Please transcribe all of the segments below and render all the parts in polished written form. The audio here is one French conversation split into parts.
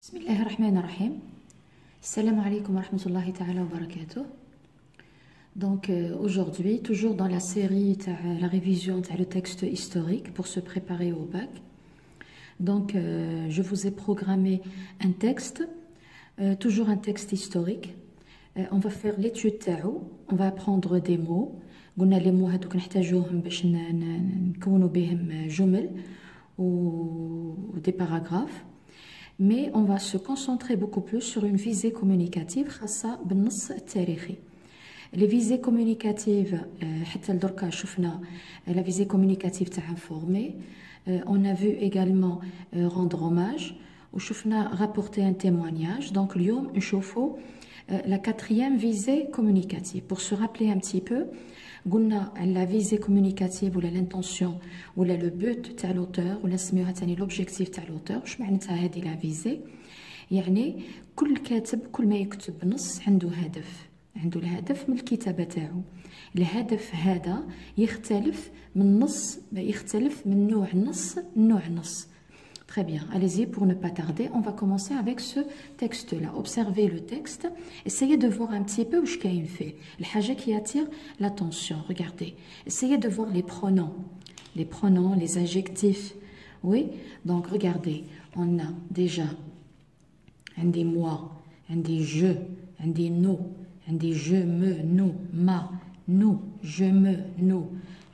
Bismillah ar-Rahman ar-Rahim. Salam alaikum wa rahmatullahi ta'ala wa barakatuh. Donc aujourd'hui, toujours dans la série la révision le texte historique pour se préparer au bac. Donc je vous ai programmé un texte, toujours un texte historique. On va faire l'étude تاعو, on va apprendre des mots. قلنا les mots هذوك نحتاجوهم باش نكونوا بهم جمل ou des paragraphes. Mais on va se concentrer beaucoup plus sur une visée communicative خاصة بالنص التاريخي. Les visées communicatives, حتى لدركا شفنا la visée communicative تاع informer. On a vu également rendre hommage وشفنا rapporter un témoignage. Donc اليوم نشوفوا la quatrième visée communicative. Pour se rappeler un petit peu, قلنا la visée communicative ou l'intention ou le but تاع l'auteur ou نسميوها ثاني l'objectif تاع l'auteur. واش معناتها هذه la visée؟ يعني كل كاتب كل ما يكتب نص عنده هدف، عنده الهدف من الكتابة تاعو. الهدف هذا يختلف من نص، يختلف من نوع نص لنوع نص. Très bien, allez-y pour ne pas tarder. On va commencer avec ce texte-là. Observez le texte. Essayez de voir un petit peu où je gagne fait. Le haja qui attire l'attention. Regardez. Essayez de voir les pronoms. Les pronoms, les adjectifs. Oui, donc regardez. On a déjà un des moi, un des je, un des nous, un des je, me, nous, ma, nous, je, me, nous,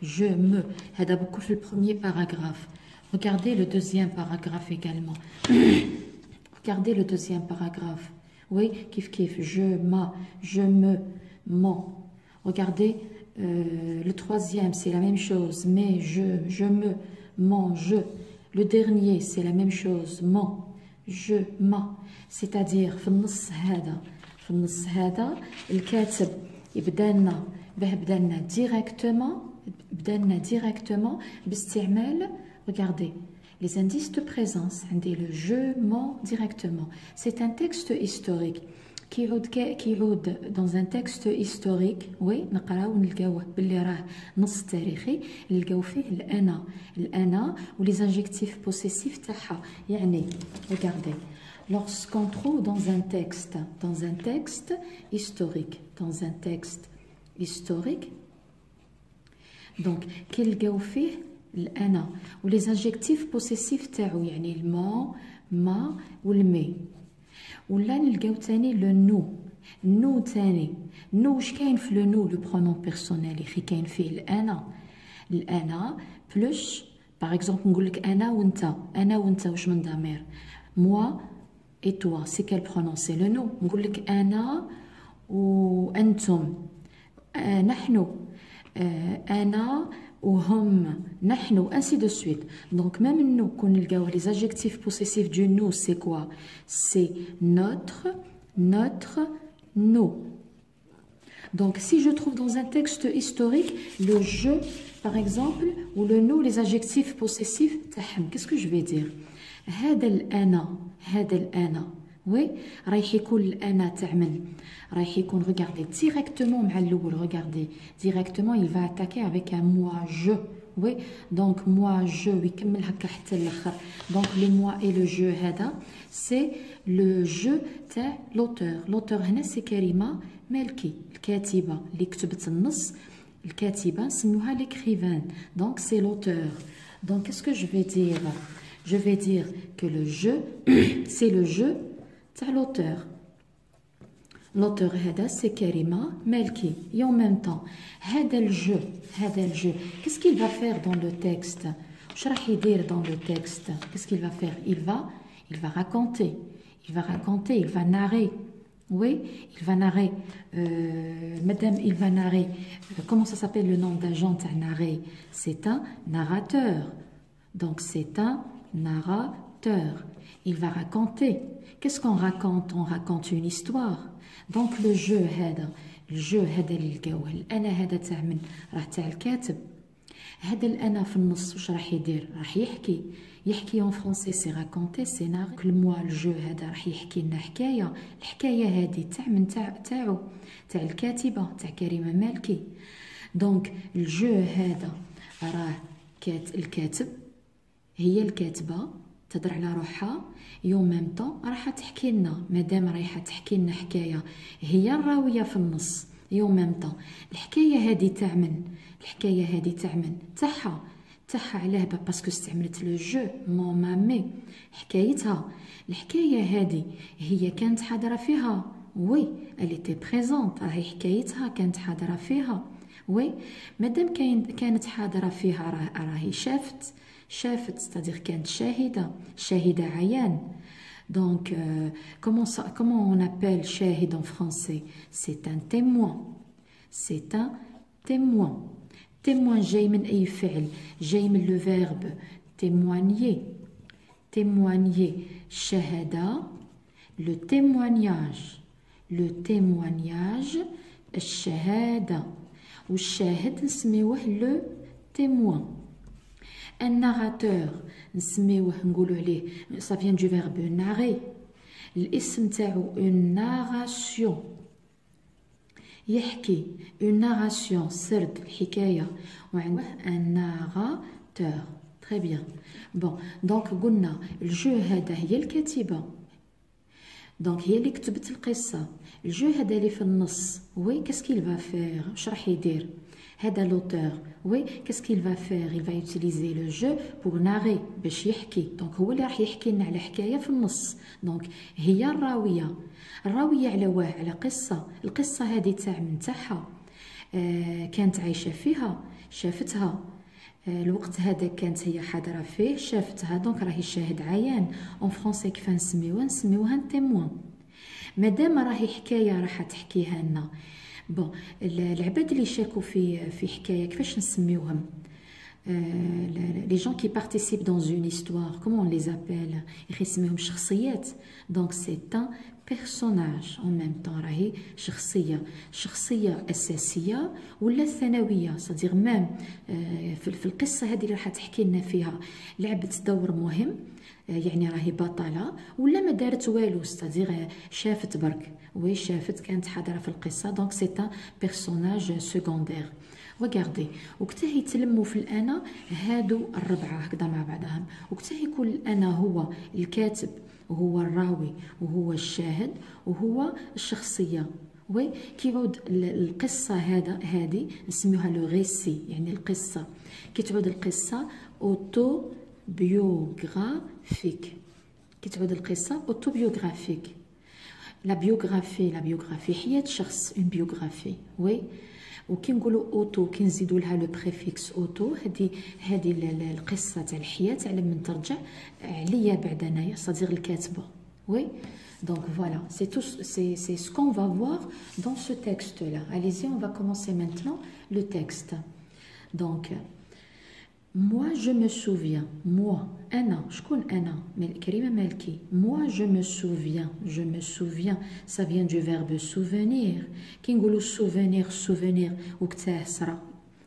je, me. هذا beaucoup في le premier paragraphe. Regardez le deuxième paragraphe également. Regardez le deuxième paragraphe. Oui, kif kif, je, ma, je, me, mon. Regardez le troisième, c'est la même chose. Mais, je, me, mon, je. Le dernier, c'est la même chose. Mon, je, ma. C'est-à-dire, في النص هذا الكاتب يبدأنا directement باستعمال. Regardez, les indices de présence, le je, mon, directement. C'est un texte historique. qui dans un texte historique, oui, نقراو نلقاوه باللي راه نص تاريخي نلقاو فيه الأنا ou les adjectifs possessifs تاعها. يعني, regardez, lorsqu'on trouve dans un texte historique, donc كيلقاو فيه الأنا و les adjectifs possessifs تاعو يعني المو ما والمي. ولا نلقاو تاني لو نو تاني نو. واش كاين في لو نو؟ لو برونون بيرسونيل يخي كاين فيه الأنا بلوس باغ اكزومبل نقول لك أنا وأنت واش من ضمير؟ موا اي توا سي كال برونون؟ سي لو نو. نقول لك أنا وأنتم، نحن، أنا وهم، نحن, ainsi de suite. Donc même nous, les adjectifs possessifs du nous, c'est quoi? C'est notre, nous. Donc si je trouve dans un texte historique le je, par exemple, ou le nous, les adjectifs possessifs, qu'est-ce que je vais dire? هذا الأنا. Oui, رايح يكون الأنا تاع من؟ رايح يكون, regardez, directement مع الأول, regardez, directement il va attaquer avec un moi je. Oui, donc moi je ويكمل هكا حتى الآخر. Donc le moi et le je هذا c'est le je تاع l'auteur. L'auteur هنا c'est كريمة مالكي الكاتبة اللي كتبت النص. الكاتبة نسموها l'écrivain. Donc c'est l'auteur. Donc qu'est-ce que je vais dire? Je vais dire que le je c'est le je تاع l'auteur. L'auteur هذا c'est Karima Melki. Et en même temps, هذا الجو. Qu'est-ce qu'il va faire dans le texte? واش راح يدير dans le texte? Qu'est-ce qu'il va faire? Il va raconter. Il va narrer. Oui, il va narrer. Madame, il va narrer. Comment ça s'appelle le nom d'agent à narrer? C'est un narrateur. Donc c'est un narrateur. Il va raconter. Qu'est-ce qu'on raconte? On raconte une histoire. Donc le jeu هذا اللي لقاوه الأنا هذا تاع من؟ راه تاع الكاتب. هذا الأنا في النص واش راح يدير؟ راح يحكي en français c'est raconter, c'est narrer. كل موا الجو هذا راح يحكي لنا حكاية. الحكاية هذه تاع من؟ تاعو تاع الكاتبة تاع كريمة مالكي. دونك الجو هذا راه الكاتب، هي الكاتبة تهضر على روحها يوم ميم طون راح تحكي لنا، مادام رايحه تحكي لنا حكايه هي الراويه في النص يوم ميم طون. الحكايه هذه تاع من؟ الحكايه هذه تاع من؟ تاعها علاه باسكو استعملت لو جو مون مامي. حكايتها الحكايه هذه هي كانت حاضره فيها، وي elle était présente، راهي حكايتها كانت حاضره فيها. وي مادام كانت حاضره فيها راهي شافت ستادير كانت شاهده عيان. Donc, comment on appelle شاهد en français? C'est un témoin. C'est un témoin. Témoin جاي من أي فعل؟ جاي من le verbe témoigner. Témoigner. شهادة. Le témoignage. Le témoignage. الشهادة. والشاهد نسميوه le témoin. Un narrateur نسميوه نقولوا عليه ça vient du verbe narrer. الاسم تاعو une narration يحكي une narration سرد الحكاية وعنده un narrateur. très bien. bon donc قلنا الجو هذا هي الكاتبة، دونك هي اللي كتبت القصة. الجو هذا اللي في النص وي كاسكيل فا فير، واش راح يدير هذا لوتور؟ وي كاسكيل فا فير؟ il va utiliser le jeu pour narrer باش يحكي. دونك هو اللي راح يحكي لنا على حكاية في النص. دونك هي الراوية على واه؟ على قصة. القصة هذه تاع من تاعها كانت عايشة فيها، شافتها الوقت هذا كانت هي حاضرة فيه، شافتها. دونك راهي شاهد عيان. اون فرونسي كيف نسميوها تيموان. مادام راهي حكايه راح تحكيها لنا. بون العباد اللي شاركوا في حكايه كيفاش نسميوهم؟ لي جون كي بارتيسيب دون اون هيستوار كومون لي زابيل؟ يسميهم شخصيات. دونك سي ان بيرسوناج اون ميم طون، راهي شخصيه اساسيه ولا ثانويه، صدير مام في القصه هذه اللي راح تحكي لنا فيها لعبت دور مهم، يعني راهي بطله ولا ما دارت والو، ستادير شافت برك. وي شافت كانت حاضره في القصه. دونك سي ان بيرسوناج سكوندير. وغاردي وقتها يتلموا في الانا هادو الربعه هكذا مع بعضهم، وقتها يكون الانا هو الكاتب وهو الراوي وهو الشاهد وهو الشخصيه. وي كي يعود القصه هذه نسميوها لو ريسي، يعني القصه كي تعود القصه اوتو بيوغرافيك. كي تعود القصه اوتو بيوغرافيك. لا بيوغرافي حياه شخص، اون بيوغرافي. وي وكي نقولوا اوتو كي نزيدوا لها لو بريفيكس اوتو، هذه القصه تاع الحياه على من ترجع عليا بعد انايا، صديق الكاتبه. وي donc voilà, c'est ce qu'on va voir dans ce texte là. Allez-y, on va commencer maintenant le texte. Donc moi je me souviens. moi انا شكون انا؟ كريمه مالكي. moi je me souviens ça vient du verbe souvenir. كي نقولوا souvenir وقتها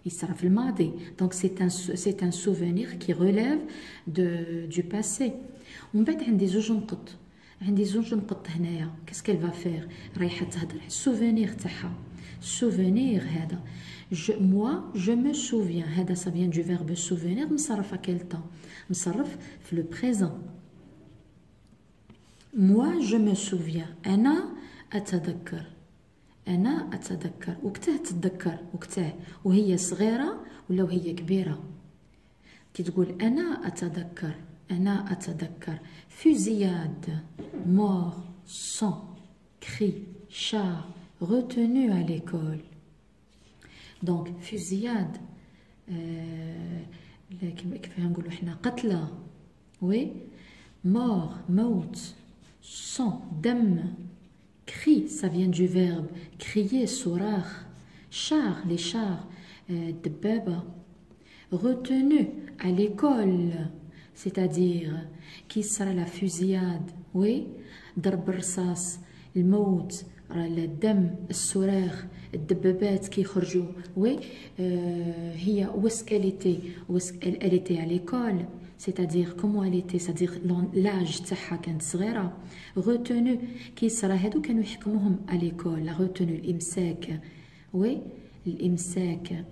يصرى في الماضي. donc c'est un souvenir qui relève du passé. ومن بعد عندي زوج نقط هنايا. كاسكيل فا فير؟ رايحه تهضر على السوفونير تاعها. السوفونير هذا moi je me souviens هذا ça vient du verbe souvenir مصرف à quel temps؟ مصرف في le présent. moi je me souviens أنا أتذكر وقتها تتذكر وقتها وهي صغيرة ولا وهي كبيرة. كي تقول أنا أتذكر fusillade, mort, sang, cri, char, retenu à l'école. donc fusillade كيف نقولوا حنا قتلى. وي mort موت. sang دم. cri ça vient du verbe crier صراخ. char les chars دبابة. retenu à l'école c'est-à-dire كي صرا لا fusillade. وي ضرب الرصاص، الموت، الدم، الصراخ، الدبابات كي يخرجوا. وي هي واسكاليتي اليتي على ليكول c'est-à-dire comment elle était c'est-à-dire l'âge تاعها كانت صغيره. retenu كي صرا هادو كانوا يحكموهم على ليكول. لا retenu الامساك. وي الامساك.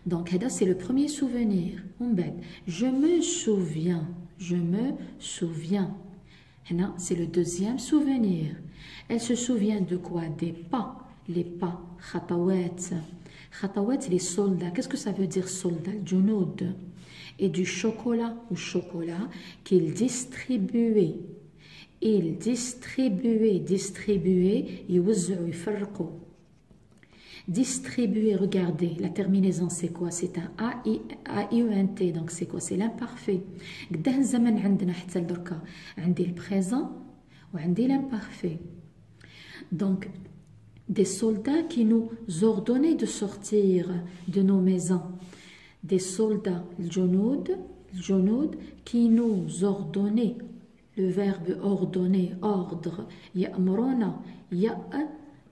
donc هذا c'est le premier souvenir. ومن بعد je me souviens je me souviens. C'est le deuxième souvenir. Elle se souvient de quoi? Des pas. Les pas. Khatawat. Khatawat, les soldats. Qu'est-ce que ça veut dire soldat? Junoud. Et du chocolat ou chocolat qu'il distribuait. Il distribuait, يوزعوا يفرقوا. Distribuer, regardez, la terminaison c'est quoi? C'est un A-I-U-N-T, donc c'est quoi? C'est l'imparfait. قداه الزمن عندنا حتى لدركا عندي البريزون وعندي l'imparfait. Donc, des soldats qui nous ordonnaient de sortir de nos maisons. Des soldats, الجنود, qui nous ordonnaient. Le verbe ordonner, ordre. يأمرنا,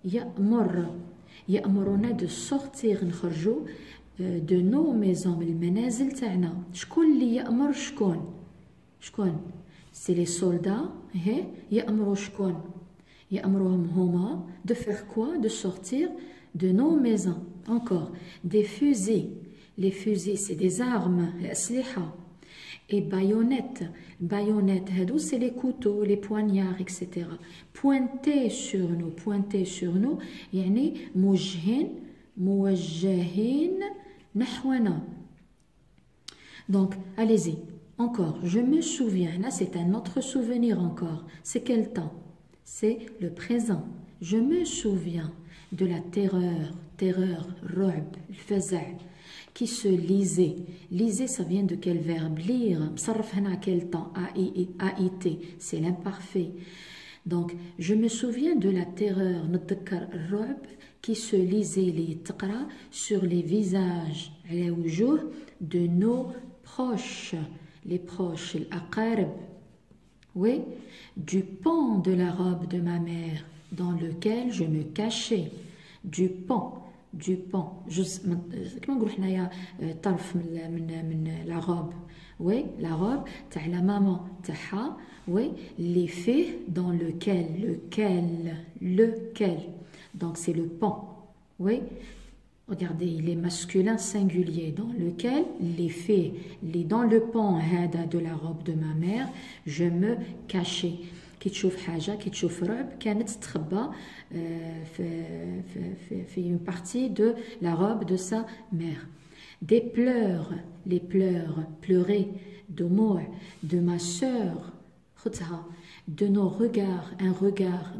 يأمر. يأمرنا de sortir نخرجوا de nos maisons من المنازل تاعنا. شكون اللي يأمر شكون؟ c'est les soldats. يأمروا شكون؟ يأمرهم هما de faire quoi? De sortir de nos maisons. Encore, des fusils. Les fusils, c'est des armes, الأسلحة. Et baïonnettes, c'est les couteaux, les poignards, etc. Pointer sur nous, يعني موجهين نحونا. Donc, allez-y, encore, je me souviens, là c'est un autre souvenir encore. C'est quel temps? C'est le présent. Je me souviens de la terreur, رعب, الفزع, qui se lisait. Liser, ça vient de quel verbe? Lire. Msarraf hana quel temps? A-I-T. C'est l'imparfait. Donc, je me souviens de la terreur, نتذكر الرعب, qui se lisait, les taqra, sur les visages, على وجوه, de nos proches. Les proches, الأقارب. Oui, du pan de la robe de ma mère, dans lequel je me cachais. Du pan. كما نقولوا حنايا طرف من la robe. Oui, la robe تاع la maman تاعها. Oui, les faits dans lequel. Donc c'est le pan. Oui, regardez, il est masculin singulier. Dans lequel les faits, dans le pan de la robe de ma mère, je me cachais. كي تشوف حاجة كي تشوف رعب كانت تتخبى في une partie de la robe de sa mère. Des pleurs, les pleurs, pleurer, دموع, de ma sœur, خدها, de nos regards, un regard,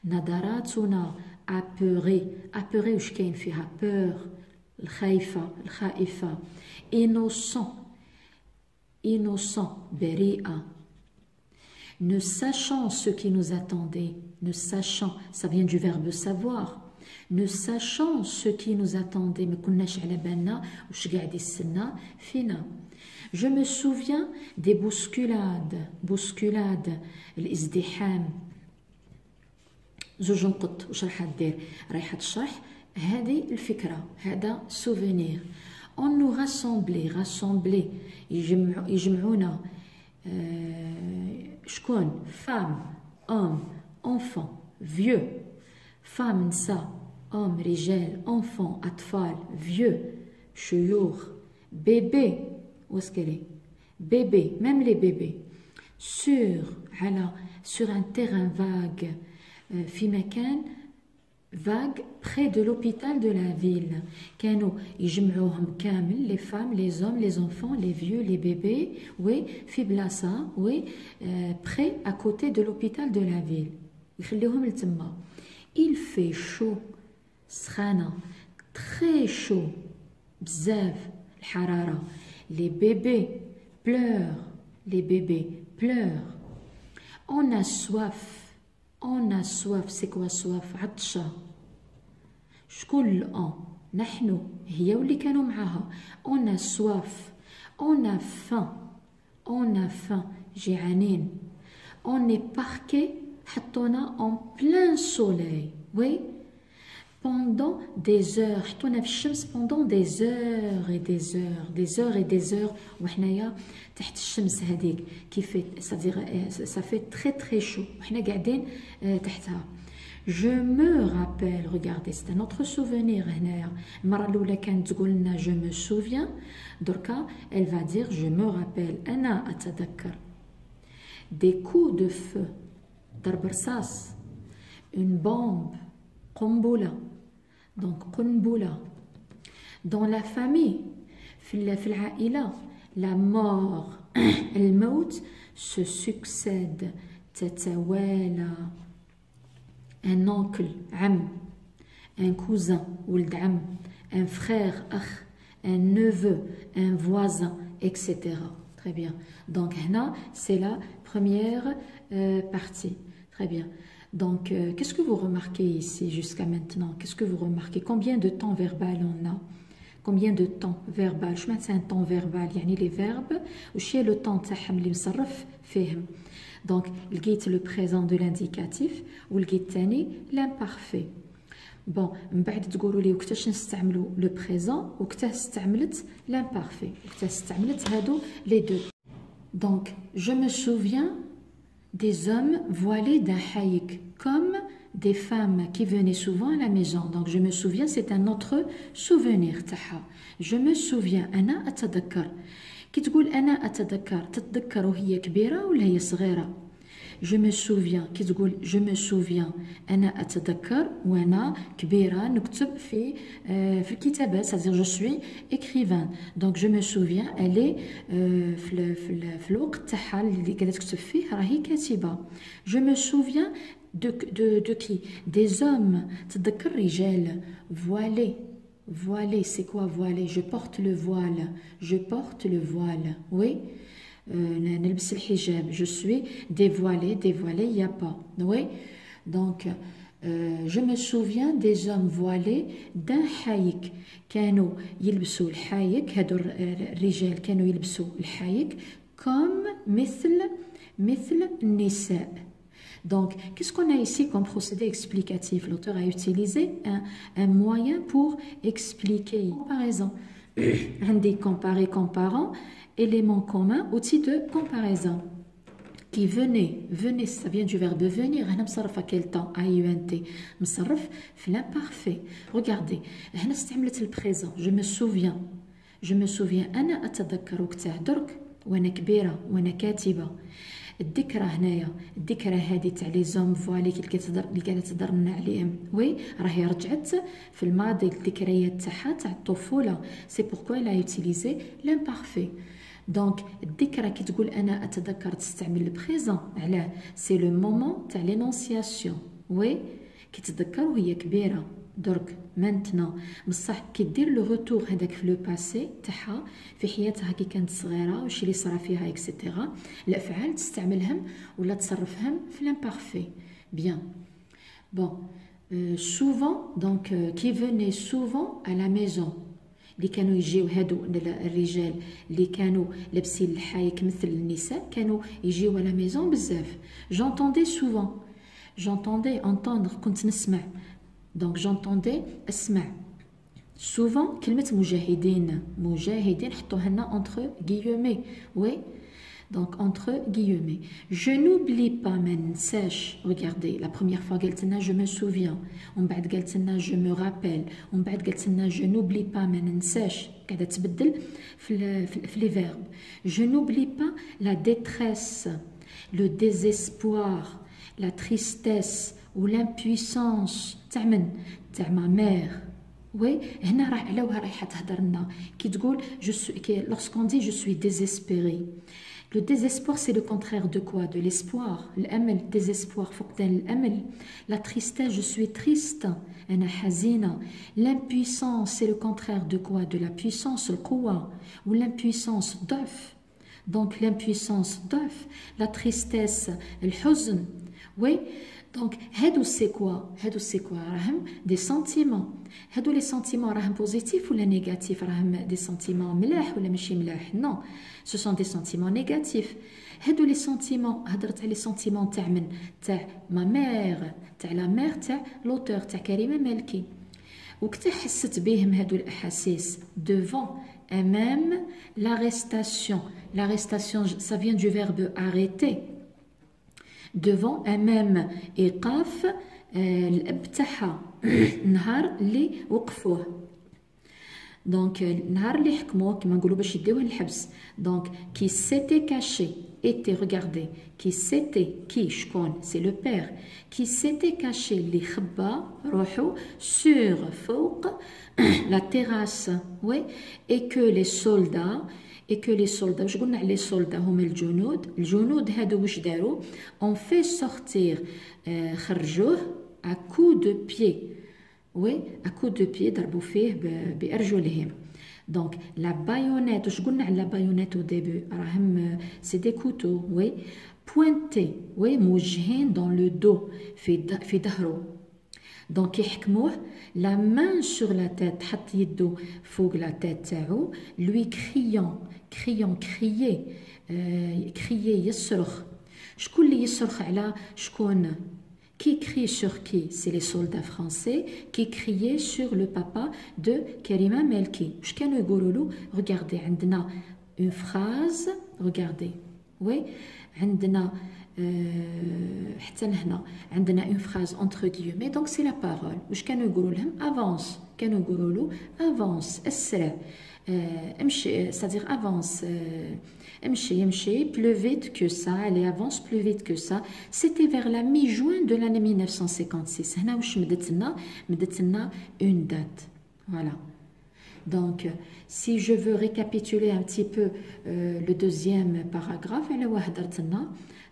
نظراتنا, apeuré وش كاين فيها peur, الخائفة, innocent, بريئة. Ne sachant ce qui nous attendait, ne sachant, ça vient du verbe savoir, ne sachant ce qui nous attendait, ما كناش على بالنا وش قاعد يستنى فينا. Je me souviens des bousculades, الازدحام. زوج نقط واش راح دير؟ رايحه تشرح هذه الفكره، هذا souvenir. On nous rassembler يجمعونا. شكون؟ femme, homme, enfant, vieux. femme نساء, homme رجال, enfant أطفال, vieux, شيوخ, bébé. où est-ce qu'elle est? Bébé, même les bébés. Sur un terrain vague, في مكان vague près de l'hôpital de la ville. كانوا يجمعوهم كامل, les femmes, les hommes, les enfants, les vieux, les bébés, oui, في بلاصة, oui, près, à côté de l'hôpital de la ville. يخليوهم لتما. Il fait chaud, سخانة, très chaud, بزاف الحرارة. Les bébés pleurent, On a soif, c'est quoi soif? عطشة. شكون الأن؟ نحن، هي واللي كانوا معاها. On a soif, on a faim, جيعانين. On est parqué, حطونا en plein soleil. Oui, pendant des heures, حطونا في الشمس pendant des heures et des heures. وحنايا تحت الشمس هذيك كيف ça fait très très chaud وحنا قاعدين تحتها. je me rappelle, regardez, c'est un autre souvenir. Je me souviens. Dorka, elle va dire je me rappelle. أنا أتذكر. Des coups de feu. ضرب رصاص. Une bombe. قنبلة. Donc قنبلة. Dans la famille, في العائلة, la mort, الموت se succède. تتوالى. Un oncle, عم. Un cousin, ولد عم. Un frère, أخ. Un neveu, un voisin, etc. Très bien. Donc, c'est la première partie. Très bien. Donc, qu'est-ce que vous remarquez ici jusqu'à maintenant? Qu'est-ce que vous remarquez? Combien de temps verbal on a? Combien de temps verbal? Je mets un temps verbal. يعني les verbes. وش هي le temps تاعهم اللي مصرف فيهم. Donc, لقيت le présent de l'indicatif ولقيت الثاني l'imparfait. Bon, من بعد تقولوا لي وقتاش نستعملوا le présent وقتاش استعملت l'imparfait. وقتاش استعملت هادو les deux. Donc, je me souviens des hommes voilés d'un haïk, comme des femmes qui venaient souvent à la maison. Donc, je me souviens, c'est un autre souvenir. Taha. Je me souviens. أنا أتذكر. كي تقول أنا أتذكر تتذكر وهي كبيرة ولا هي صغيرة؟ Je me souviens. كي تقول je me souviens أنا أتذكر وأنا كبيرة نكتب في الكتابات. C'est-à-dire je suis écrivain. Donc je me souviens elle est في الوقت تاعها اللي قاعدة تكتب فيه راهي كاتبة. Je me souviens de qui? Des hommes. تتذكر رجال voilés. Voilé, c'est quoi voilé? Je porte le voile. Je porte le voile. Oui. نلبس الحجاب. Je suis dévoilée. Dévoilée, il n'y a pas. Oui. Donc, je me souviens des hommes voilés d'un حايك. كانوا يلبسوا الحايك. هادو الرجال كانوا يلبسوا الحايك comme مثل النساء. Donc, qu'est-ce qu'on a ici comme procédé explicatif? L'auteur a utilisé un moyen pour expliquer. Comparaison. Rendez comparé, comparant, élément commun, outil de comparaison. Qui venait, ça vient du verbe venir. On مصرف à quel temps? A-I-U-N-T. مصرف في l'imparfait. Regardez, هنا استعملت le présent. Je me souviens. Je me souviens. أنا أتذكر وقتها درك وأنا كبيرة وأنا كاتبة. الذكرى هنايا الذكرى هذه تاع لي زوم فوالي اللي قاعده تهضر لنا عليهم وي راهي رجعت في الماضي الذكريات تاعها تاع الطفوله. سي بوركو لا يوتيليزي لامبارفي. دونك الذكرى كي تقول انا اتذكر تستعمل البريزون. علاه؟ سي لو مومون تاع لينونسياسيون. وي كي تتذكر وهي كبيره درك مانتنا بصح كي دير لو روتور هذاك في لو باسي تاعها في حياتها كي كانت صغيره واش اللي صرا فيها اكسيتيرا. الافعال تستعملهم ولا تصرفهم في لامبارفي. بيان بون souvent donc qui venait souvent à la maison. اللي كانوا يجيو هادو الرجال اللي كانوا لابسين الحايك مثل النساء كانوا يجيو على ميزون بزاف. j'entendais souvent. j'entendais entendre كنت نسمع. Donc j'entendais اسمع. souvent كلمة مجاهدين حطوها لنا entre guillemets. Oui. Donc entre guillemets. Je n'oublie pas ما ننساش. Regardez la première fois قالت لنا je me souviens. ومن بعد قالت لنا je me rappelle. ومن بعد قالت لنا je n'oublie pas ما ننساش. قاعدة تبدل في les verbes. Je n'oublie pas la détresse, le désespoir, la tristesse ou l'impuissance تاع ma mère. Oui, هنا راه علوها رايحه تهضر لنا كي تقول lorsqu'on dit je suis désespéré. Le désespoir c'est le contraire de quoi? De l'espoir. الامل désespoir فقدان الامل. La tristesse je suis triste. انا حزينه. L'impuissance c'est le contraire de quoi? De la puissance القوه. Ou l'impuissance ضعف. Donc l'impuissance ضعف. La tristesse الحزن. Oui. Donc, هادو c'est quoi راهم des sentiments. هادو les sentiments راهم positifs ou les négatifs؟ راهم des sentiments ملاح ولا ماشي ملاح؟ Non, ce sont des sentiments négatifs. هادو les sentiments هضرت على les sentiments تاع من؟ تاع ma mère، تاع la mère تاع l'auteur تاع كريمة مالكي. وقتها حست بهم هادو الأحاسيس devant et même l'arrestation. L'arrestation ça vient du verbe arrêter. Devant un même إيقاف الاب تاعها النهار اللي وقفوه، دونك النهار اللي حكموه كيما نقولوا باش يديوه للحبس. دونك كي سيتي كاشي était regardé qui s'était qui شكون سي لو بير qui s'était caché اللي خبى روحو sur فوق la terrasse oui et que les soldats واش قلنا على les soldats هما الجنود هادو واش داروا on fait sortir خرجوه à coup de pied oui à coup de pied ضربوا فيه بأرجلهم. Donc, la baïonnette, je connais la baïonnette au début, c'est des couteaux, oui, pointés, oui, موجهين dans le dos, في ظهره. Donc, يحكموه, la main sur la tête, حط يدو فوق la tête تاعو, lui crier, يصرخ. شكون اللي يصرخ على شكون؟ Qui crie sur qui? C'est les soldats français qui criaient sur le papa de Karima Melki. Je كانوا يقولوا له regardez عندنا une phrase regardez oui عندنا حتى هنا عندنا une phrase entre guillemets donc c'est la parole. واش كانوا يقولوا لهم avance كانوا يقولوا له avance اسرع امشي c'est-à-dire avance امشي plus vite que ça allez avance plus vite que ça. C'était vers la mi-juin de l'année 1956. هنا واش مدت لنا une date. Voilà. Donc si je veux récapituler un petit peu le deuxième paragraphe على واه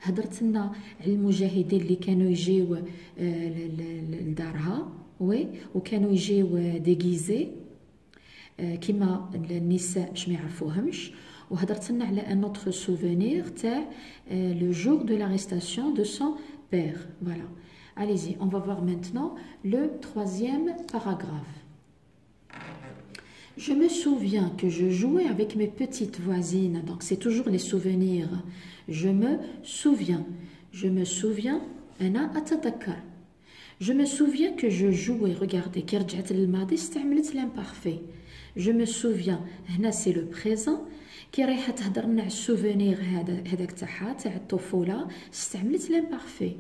هدرت لنا على المجاهدين اللي كانوا يجيو لدارها وي وكانوا يجيو ديغيزي كيما النساء باش ما يعرفوهمش. وهدرت لنا على un autre souvenir تاع le jour de l'arrestation de son père. Voilà. Allez-y, on va voir maintenant le troisième paragraphe. Je me souviens que je jouais avec mes petites voisines. Donc c'est toujours les souvenirs. Je me souviens أنا أتذكر. Je me souviens que je jouais. Regardez, كي رجعت للماضي استعملت l'imparfait. Je me souviens. هنا c'est le présent. كي رايحه تهضر لنا على السوفونير هذاك تاعها تاع الطفوله استعملت l'imparfait.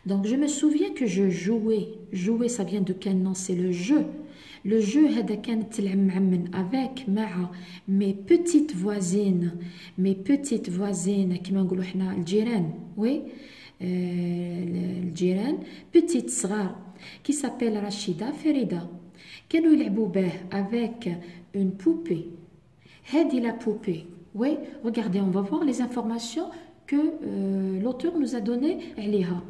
Donc je me souviens que je jouais ça vient de quel nom? C'est le jeu. Le jeu هذا كانت تلعب مع من avec مع mes petites voisines كيما نقولوا حنا الجيران وي الجيران petite صغار qui s'appelle رشيدة فريدة كانوا يلعبوا به avec une poupée. هذه la poupée. Oui, regardez, on va voir les informations que l'auteur nous a données عليها.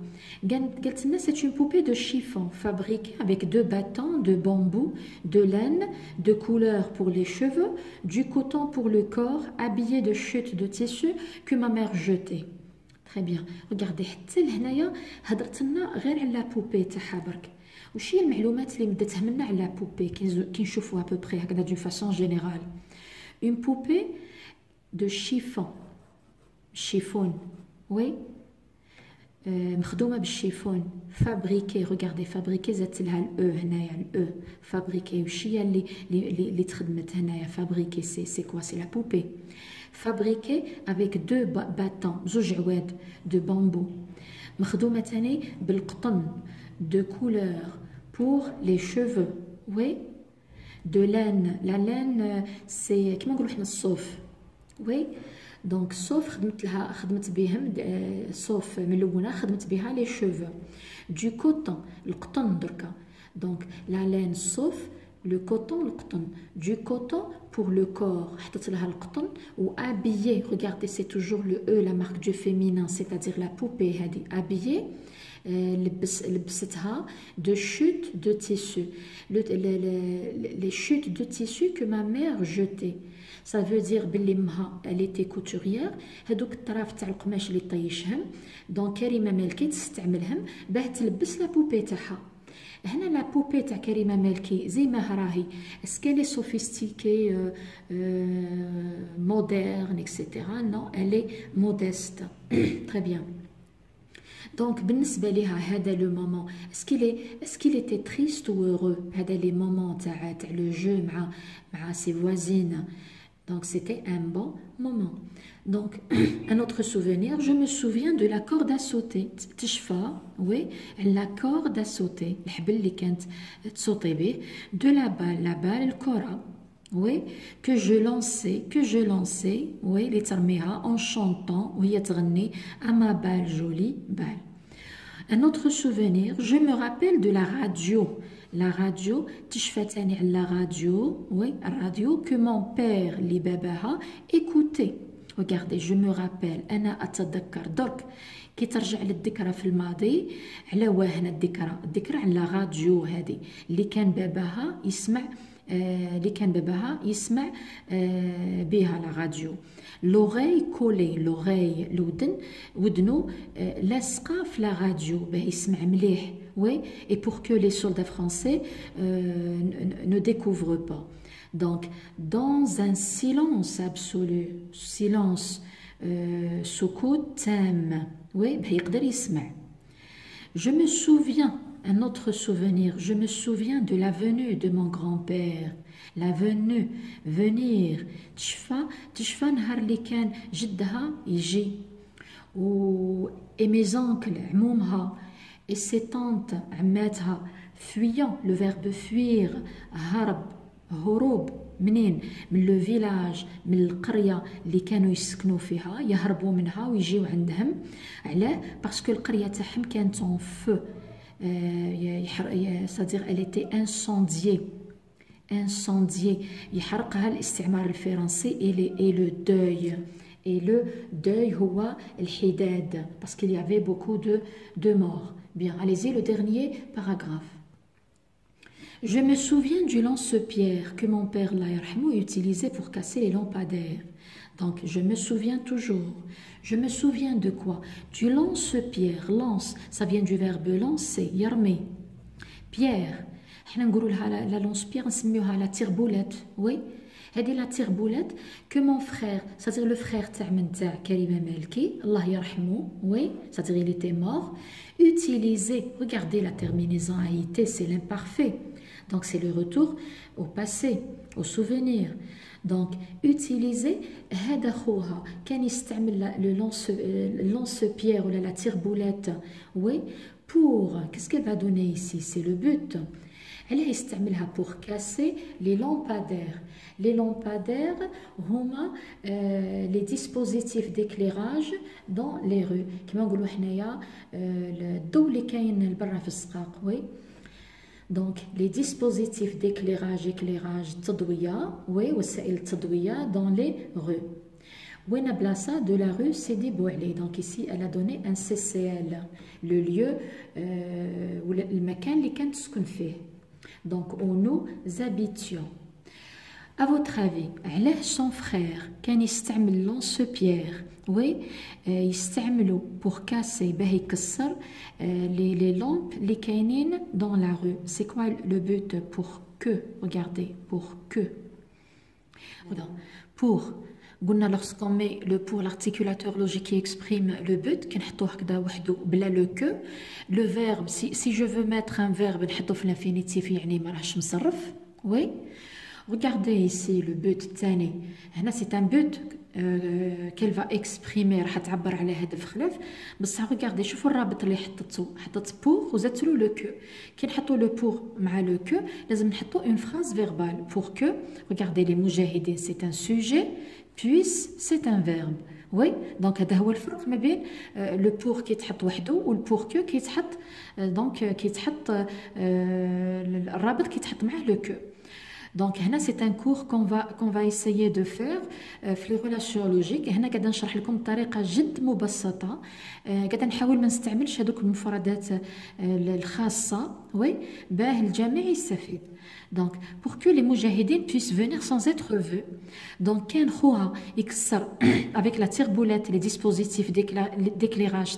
قالت لنا c'est une poupée de chiffon fabriquée avec 2 bâtons de bambou, de laine, de couleur pour les cheveux, du coton pour le corps, habillée de chutes de tissu que ma mère jetait. Très bien. Regardez, حتى لهنايا هضرت لنا غير على la poupée تاعها برك. وش هي المعلومات اللي مدتها لنا على la poupée كي نشوفوها à peu près هكذا d'une façon générale. Une poupée de chiffon, oui, مخدومة بالشيفون, fabriquée, regardez, fabriquée زادت لها الأو هنايا الأو, fabriquée, وش هي اللي تخدمت هنايا, fabriquée, c'est quoi, c'est la poupée, fabriquée avec 2 bâtons, زوج عواد de bambou, مخدومة تاني بالقطن, de couleur pour les cheveux, oui, de laine. La laine c'est كيما نقولوا حنا الصوف وي دونك الصوف خدمت بهم الصوف ملونه خدمت بها لي شوفو. du coton القطن دركا دونك la laine الصوف le coton القطن du coton pour le corps حطت لها القطن و habillé regardez c'est toujours le e la marque du féminin c'est-à-dire la poupée هذه habillée لبستها de chutes de tissu les chutes de tissu que ma mère jetait. Ça veut dire بلي امها elle était couturière هذوك الطراف تاع القماش اللي طيشهم دونك كريمه مالكي تستعملهم باه تلبس لا بوبي تاعها. هنا لا بوبي تاع كريمه مالكي زي ما راهي اسكي لي سوفيستيكي مودرن اكسيتيرا نو elle est modeste. Très bien. Donc بالنسبه ليها هذا لو مومون اسكيل était triste ou heureux هذا لي مومون تاع لو جو مع سي فوازين Donc, c'était un bon moment. Donc, un autre souvenir, je me souviens de la corde à sauter. تشفى, oui, la corde à sauter. الحبل اللي كانت تصوتي به. De la balle, الكرة. Oui, que je lançais, oui, les ترميها en chantant, وهي تغني à ma balle, jolie balle. Un autre souvenir, je me rappelle de la radio. La radio, تشفتني على la radio, oui, radio que mon père, li babaha, écoutait. Regardez, je me rappelle, أنا أتذكر درك كي ترجع للذكرى في الماضي على واهنا الذكرى على la radio هذه اللي كان باباها يسمع بها la radio. L'oreille collée, l'oreille, ودنو لاصقة في la radio باه يسمع مليح. Oui, et pour que les soldats français ne découvrent pas. Donc, dans un silence absolu, silence سكوت تام, oui, باه يقدر يسمع. Je me souviens, un autre souvenir, je me souviens de la venue de mon grand-père. La venue, venir, تشفى نهار اللي كان جدها يجي. Et mes oncles, عمومها, et ses tantes, عماتها, fuyant, le verbe fuir, هروب, منين؟ من لو فيلاج، من القرية اللي كانوا يسكنوا فيها، يهربوا منها ويجيو عندهم. علاه؟ باسكو القرية تاعهم كانت en feu. c'est-à-dire elle était incendiée. يحرقها الاستعمار الفرنسي et le deuil. Et le deuil هو الحداد parce qu'il y avait beaucoup de morts. Bien, allez-y, le dernier paragraphe. Je me souviens du lance-pierre que mon père, Allah yarhamou, utilisait pour casser les lampadaires. Donc, je me souviens toujours. Je me souviens de quoi? Du lance-pierre. Lance, ça vient du verbe lancer, yarmi. Pierre. حنا نقولوا لها la lance-pierre, نسميوها la tire-boulette. Oui. هذه la tire-boulette que mon frère, c'est-à-dire le frère تاع كريمة مالكي, Allah yarhamou, oui, c'est-à-dire il était mort, utilisait. Regardez la terminaison a été, c'est l'imparfait. Donc, c'est le retour au passé, au souvenir. Donc, utiliser هذا خوها كان يستعمل le lance-pierre ou la tire-boulette. Oui, pour, qu'est-ce qu'elle va donner ici? C'est le but. Elle يستعملها pour casser les lampadaires. Les lampadaires هما les dispositifs d'éclairage dans les rues. كما نقولوا حنايا الضوء اللي كاين برا في السقاق. Oui. Donc, les dispositifs d'éclairage, تضوية, oui, وسائل التضوية dans les rues. وين بلاصة de la rue Sidi Boualé. Donc ici, elle a donné un CCL, le lieu, المكان اللي كانت تسكن فيه. Donc, où nous habitions. À votre avis, علاه son frère كان يستعمل lance-pierre, oui, يستعملوا pour casser, باه يكسر les lampes اللي كاينين dans la rue. C'est quoi le but? Pour que, regardez, pour que. Pour, قلنا lorsqu'on met le pour, l'articulateur logique qui exprime le but, كنحطوه هكذا وحده بلا le que. Le verbe, si je veux mettre un verbe نحطو في l'infinitif يعني ما راهش مصرف, oui. Regardez ici le but الثاني. هنا c'est un but qu'elle va exprimer, راح تعبر على هدف خلاف. بصح regardez شوفوا الرابط اللي حطت pour وزدت له le que. كي نحطوا le pour مع le que لازم نحطوا une phrase verbale pour que. Regardez les مجاهدين, c'est un sujet, puisse c'est un verbe. Oui, donc هذا هو الفرق ما بين le pour كي يتحط وحده و le pour que كي يتحط donc كي يتحط الرابط كي يتحط معاه le que. Donc, c'est un cours qu'on va essayer de faire في les relations logiques. هنا قاعده نشرح لكم بطريقه جد مبسطه. قاعده نحاول ما نستعملش هذوك المفردات الخاصه, oui, باه الجميع يستفيد. Donc, pour que les moujahidines puissent venir sans être vus. Donc, كان خوها يكسر avec la tire-boulette les dispositifs d'éclairage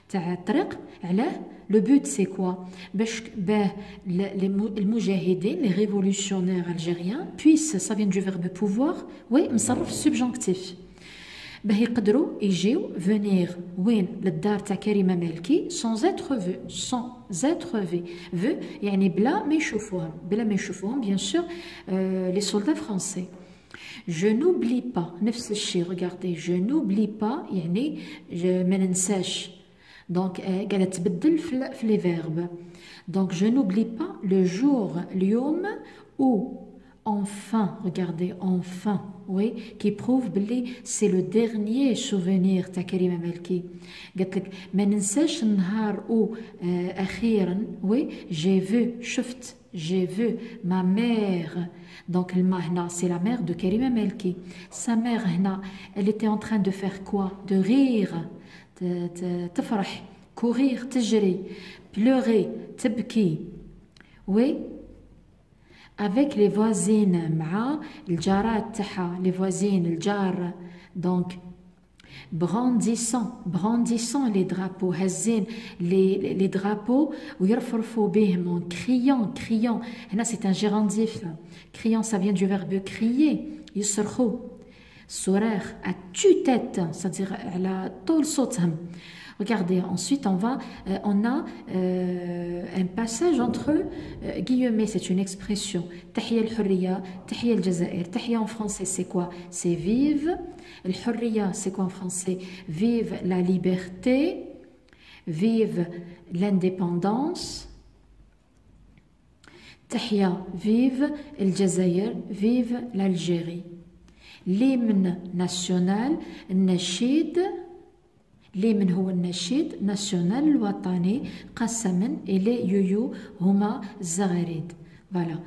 تاع الطريق. علاه؟ Le but, c'est quoi? Les moujahidines, les révolutionnaires algériens, puissent, ça vient du verbe pouvoir, oui, مصرف subjonctif. باه يقدروا يجيو venir وين للدار تاع كريمة مالكي sans être vu يعني بلا ما يشوفوهم bien sûr les soldats français. Je n'oublie pas نفس الشيء regardez je n'oublie pas يعني ما ننساش donc قاعدة تبدل في les verbes donc je n'oublie pas le jour اليوم où enfin regardez enfin oui qui prouve بلي c'est le dernier souvenir تاع كريمة مالكي قالت لك ما ننساش النهار او اخيرا oui j'ai vu شفت j'ai vu ma mère donc الما هنا c'est la mère de كريمة مالكي sa mère هنا elle était en train de faire quoi de rire تفرح courir تجري pleurer تبكي oui avec les voisines مع الجارات تاعها les voisines الجار donc brandissant les drapeaux هزين les drapeaux ويرفرفوا بهم en criant هنا c'est un gérondif criant ça vient du verbe crier يصرخوا صراخ à tue-tête c'est-à-dire على طول صوتهم. Regardez, ensuite on a un passage entre guillemets, c'est une expression. Tahia al-Hurriya, Tahia al-Jazair. Tahia en français, c'est quoi? C'est vive. Al-Hurriya, c'est quoi en français? Vive la liberté, vive l'indépendance. Tahia, vive al-Jazair, vive l'Algérie. L'hymne national, Nashid. اليمن هو النشيد ناسيونال الوطني قسما إلى يويو هما الزغاريد فوالا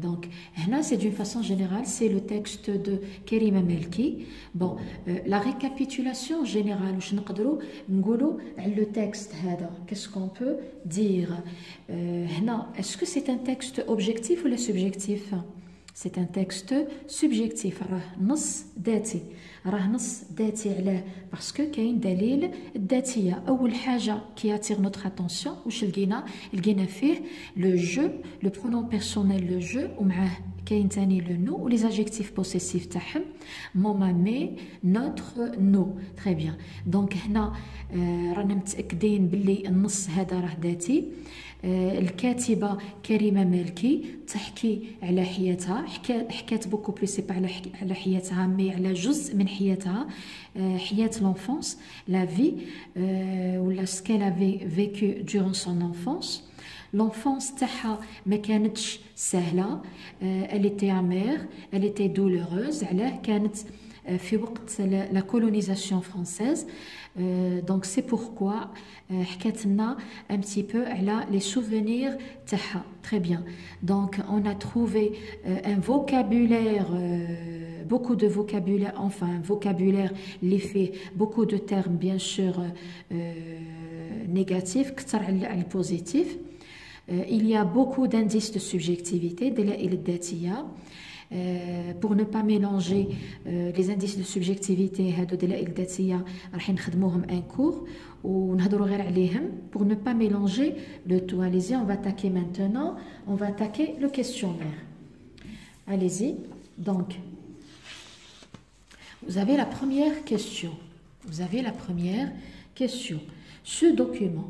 donc هنا c'est d'une façon générale c'est le texte de كريمة مالكي bon la récapitulation générale واش نقدروا نقولوا على le texte هذا qu'est-ce qu'on peut dire هنا est-ce que c'est un texte objectif ou subjectif c'est un texte subjectif راه نص ذاتي راه نص ذاتي علاه باسكو كاين دليل الذاتيه اول حاجه كي اتير نوتر اتونسيون واش لقينا فيه لو جو لو برونون بيرسونيل لو جو ومعاه كاين ثاني لو نو ولي زادجيكتيف بوسيسيف تاعهم موما مي نوتر نو تري بيان دونك هنا رانا متاكدين باللي النص هذا راه ذاتي الكاتبة كريمة مالكي تحكي على حياتها حكات بوكو بليس على حياتها مي على جزء من حياتها حياة l'enfance la vie ولا ce qu'elle avait vécu durant son enfance l'enfance تاعها ما كانتش سهلة elle était amère elle était douloureuse علاه كانت في وقت la colonisation française donc c'est pourquoi حكات لنا un petit peu على les souvenirs تاعها très bien donc on a trouvé un vocabulaire beaucoup de vocabulaire enfin un vocabulaire اللي فيه beaucoup de termes bien sûr négatifs كثر على الpositif il y a beaucoup d'indices de subjectivité دلائل الذاتية pour ne pas mélanger les indices de subjectivité هادو دلائل الذاتية راح نخدموهم un cours ونهضروا غير عليهم pour ne pas mélanger le tout. Allez-y, on va attaquer maintenant, on va attaquer le questionnaire. Allez-y. Donc vous avez la première question. Ce document,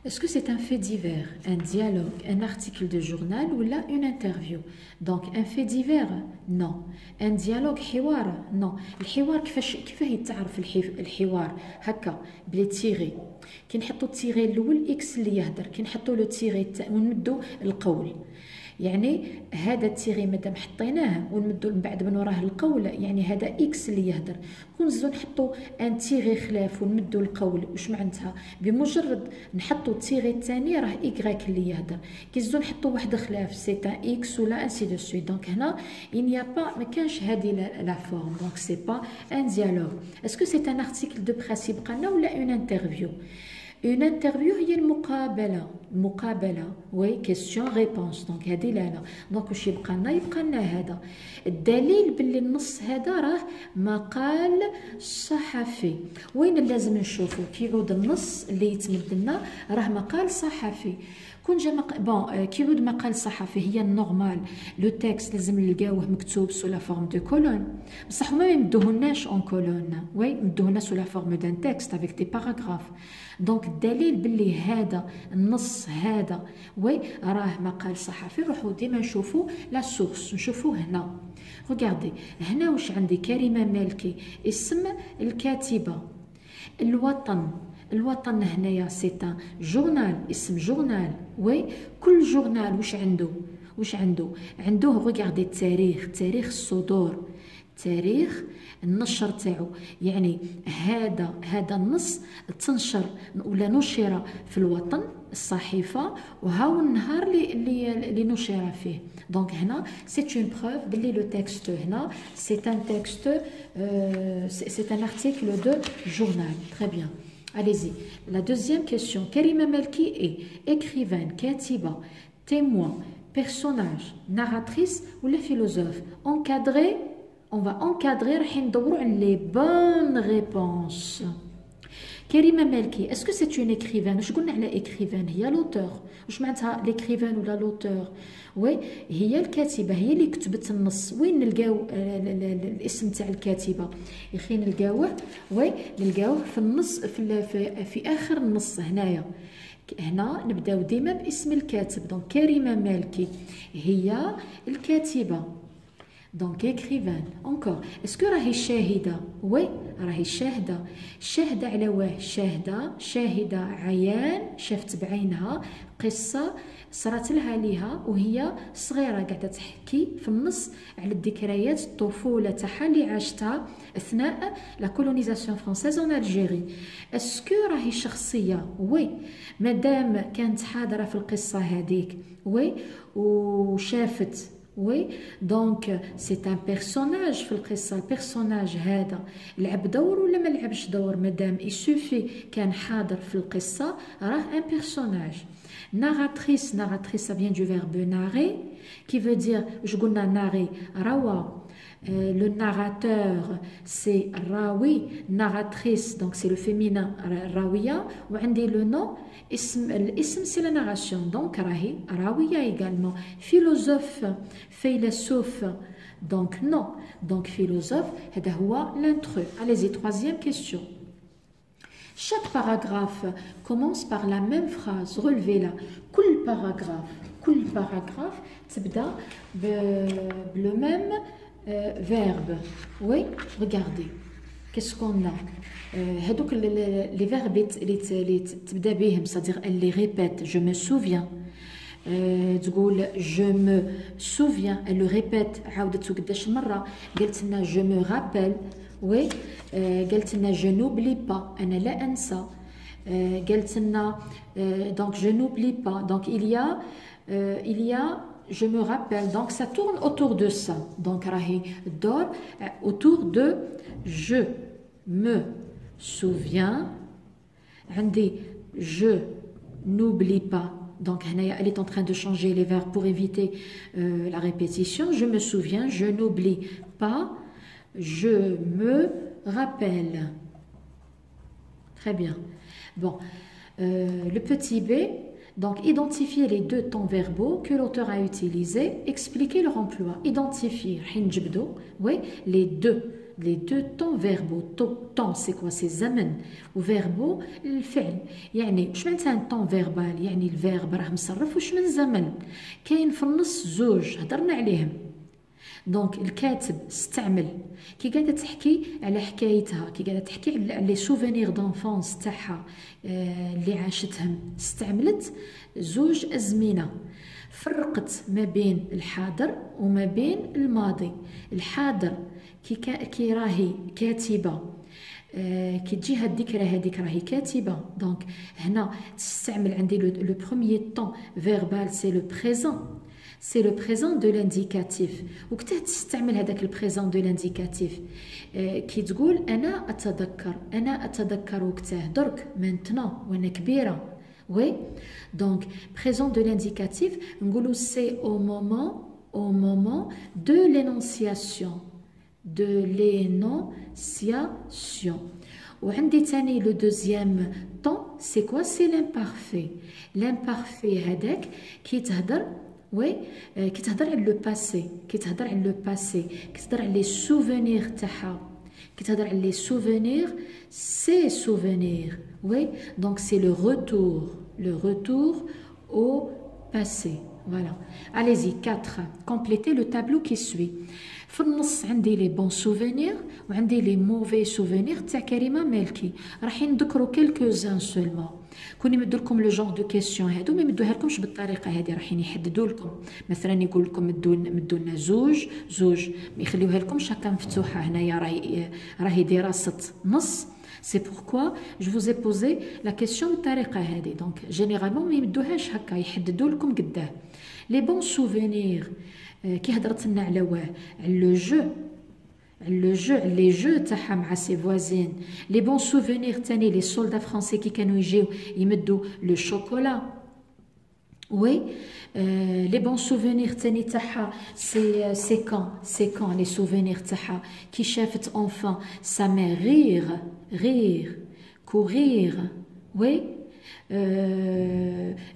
est-ce que c'est un fait divers, un dialogue, un article de journal ou là une interview? Donc un fait divers, non. Un dialogue, حوار, non. الحوار كيفاه يتعرف الحوار هكا بلي تيغي كي نحطوا التيغي الاول اكس اللي يهدر كي نحطوا لو تيغي ونمدوا القول يعني هذا التيغي مادام حطيناه ونمدوا من بعد من وراه القول يعني هذا اكس اللي يهدر ونزيدو نحطوا ان تيغي خلاف ونمدوا القول واش معناتها بمجرد نحطوا التيغي الثاني راه ايغريك اللي يهدر كي نزيدو نحطوا واحد خلاف سي ان اكس ولا انسي دو سويت دونك هنا il ما كانش هذه لا فورم دونك سي با ان ديالوغ اسكو سي ان ارتيكل دو برينسيپ قالنا ولا اون انترفيو Une interview هي المقابلة وي question réponse دونك هذه لا دونك واش يبقى لنا هذا الدليل باللي النص هذا راه مقال صحفي وين لازم نشوفوا كي يعود النص اللي يتمد لنا راه مقال صحفي كون جا بون كيعود مقال صحفي هي النورمال لو تكست لازم نلقاوه مكتوب سو لا فورم دو كولون، بصح هما ما يمدوهولناش اون كولون، وي مدوهولنا سو لا فورم دان تكست افيك دي باراغراف. دونك الدليل باللي هذا النص هذا وي راه مقال صحفي، نروحو ديما نشوفو لا سورس، نشوفوه هنا. ريغاردي هنا واش عندي؟ كريمه مالكي اسم الكاتبه. الوطن، الوطن هنايا سي ان جورنال، اسم جورنال. وي كل جورنال واش عنده؟ واش عنده؟ عنده ريغاردي التاريخ، تاريخ الصدور، تاريخ النشر تاعو. يعني هذا النص تنشر ولا نشر في الوطن الصحيفه، وهاو النهار اللي نشر فيه. دونك هنا سي اون بروف بلي لو تكست هنا سي ان تكست سي ان ارتيكل دو جورنال. تري بيان. Allez-y. La deuxième question. Karima Malki est écrivaine, katiba, témoin, personnage, narratrice ou la philosophe? Encadré, on va encadrer les bonnes réponses. Karima Malki, est-ce que c'est une écrivaine? Je connais l'écrivaine, il y a l'auteur. Je m'entends l'écrivaine ou l'auteur. Oui, هي الكاتبة، هي اللي كتبت النص. وين نلقاو الاسم تاع الكاتبة؟ يا اخي نلقاوه، وي نلقاوه في النص، في اخر النص هنايا. هنا نبداو ديما باسم الكاتب. دونك كريمة مالكي هي الكاتبة، دونك écrivaine. encore est-ce que راهي شاهدة؟ وي راهي شاهدة. شاهدة على واه؟ شاهدة عيان، شافت بعينها قصة صرات لها ليها وهي صغيرة، قاعدة تحكي في النص على الذكريات الطفولة تاعها اللي عاشتها أثناء لا كولونيزاسيون فرونسيز اون الجيري. اسكو راهي شخصية؟ وي مادام كانت حاضرة في القصة هذيك وي وشافت. وي دونك سي ان بيرسوناج في القصه. البيرسوناج هذا لعب دور ولا ما لعبش دور؟ مادام يسوفي كان حاضر في القصه راه ان بيرسوناج. ناراتريس، ناراتريس ça vient du verbe narrer qui veut dire je قلنا narrer روى. Le narrateur c'est rawi, narratrice donc c'est le féminin rawiya. وعندي le nom الاسم c'est la narration donc راهي راوية également. philosophe فيلسوف donc non, donc philosophe هذا هو l'intrus. Allez-y, troisième question. Chaque paragraphe commence par la même phrase. Relevez-la. كل paragraphe تبدأ le même verbe. Oui, regardez. Qu'est-ce qu'on a? هذوك les verbes اللي تبدأ بهم c'est-à-dire elle les répète. Je me souviens. تقول je me souviens. Elle le répète. عاودته قداش مرة؟ قالت لنا je me rappelle. وي قالت لنا je n'oublie pas. أنا لا أنسى. قالت لنا donc je n'oublie pas. donc il y a je me rappelle. donc ça tourne autour de ça. donc راهي الدور autour de je me souviens. عندي je n'oublie pas. donc elle est en train de changer les verbes pour éviter la répétition. je me souviens, je n'oublie pas, je me rappelle. Très bien. Bon, le petit b, donc identifier les deux temps verbaux que l'auteur a utilisés, expliquer leur emploi. Identifier, oui, les deux temps verbaux. temps c'est quoi? c'est زمن. وverbaux الفعل. يعني واش معناتها temps verbal؟ يعني الفيرب راه مصرف واش من زمن. كاين في النص زوج هضرنا عليهم. دونك الكاتب استعمل كي قاعده تحكي على حكايتها، كي قاعده تحكي على لي سوفينير دونفونس تاعها اللي عاشتهم، استعملت زوج ازمنه. فرقت ما بين الحاضر وما بين الماضي. الحاضر كي راهي كاتبه، كي تجيها الذكرى هذيك راهي كاتبه. دونك هنا تستعمل عندي لو بروميير طون فيربال سي لو بريزون. c'est le présent de l'indicatif. وقتها تستعمل هذاك البريزون دو لانديكاتيف كي تقول انا اتذكر وقتها درك maintenant وانا كبيره. وي دونك بريزون دو لانديكاتيف نقولوا سي au moment de l'énonciation وعندي تاني لو دوزيام طون سي كوا سي لامبارفي. لامبارفي هذاك كيتهضر وي كيتهضر على لو باسي، كيتهضر على لو باسي، كيتهضر على لي سوفونير تاعها، كيتهضر على لي سوفونير سي سوفونير وي دونك سي لو retour au passé. Voilà. Allez-y, 4. Complétez le tableau qui suit. في النص عندي لي بون سوفينير وعندي لي موفي سوفينير تاع كريمه مالكي. راح نذكروا كيلكوزان سولمون. كوني مدوا لكم لو جونغ دو كيسيون هادو ما يمدوها لكمش بالطريقه هذه، راح يحددوا لكم مثلا يقول لكم مدوا لنا زوج ما يخليوها لكمش هكا مفتوحه. هنايا راهي دراسه نص. C'est pourquoi je vous ai posé la question بالطريقه هذه. دونك جينيرالمون ما يمدوهاش هكا، يحددوا لكم قداه. لي بون سوفينير كي هضرت لنا على واه على لو جو لي جو تاعها مع سي فوازين. لي بون سوفينير تاني لي سولدا فرونسي كي كانوا يجيو يمدوا لو شوكولا وي. لي بون سوفينير تاني تاعها سي كان لي سوفينير تاعها كي شافت اونفان سا مير rire courir oui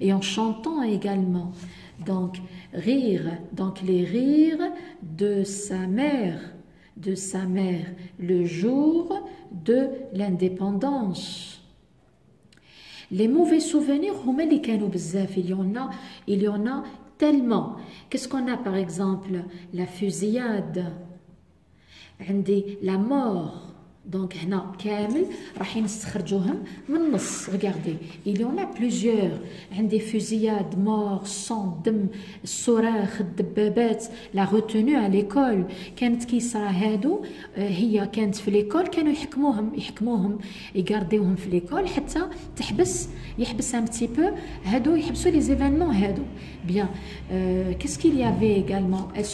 et en chantant également. Donc rire, donc les rires de sa mère le jour de l'indépendance. Les mauvais souvenirs هما اللي كانوا بزاف. il y en a tellement. Qu'est-ce qu'on a par exemple? La fusillade, عندي la mort. Donc هنا كامل راح نستخرجوهم من النص. regardez il y en a plusieurs. عندي فوزياد مور سون دم الصراخ الدبابات لا روتونو على ليكول. كانت كيصرا هادو هي كانت في ليكول كانوا يحكموهم يغارديوهم في ليكول حتى يحبس ان بتي بو هادو يحبسوا لي زيفينمون هادو. bien qu'est-ce qu'il y avait également? Elle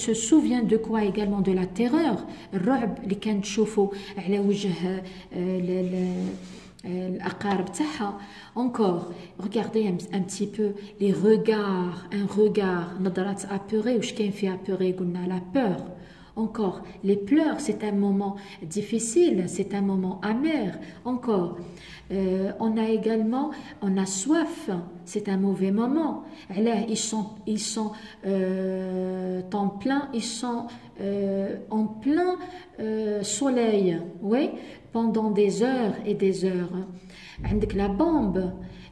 se souvient de quoi également? De la terreur, الرعب اللي كانت تشوفوا على وجه الأقارب تاعها. encore regardez un petit peu les regards, un regard نظرات apeurée. واش كاين في apeurée؟ قلنا la peur. Encore, les pleurs, c'est un moment difficile, c'est un moment amer. Encore, on a soif, c'est un mauvais moment. Alors, ils sont en plein soleil, oui, pendant des heures et des heures. Avec la bombe,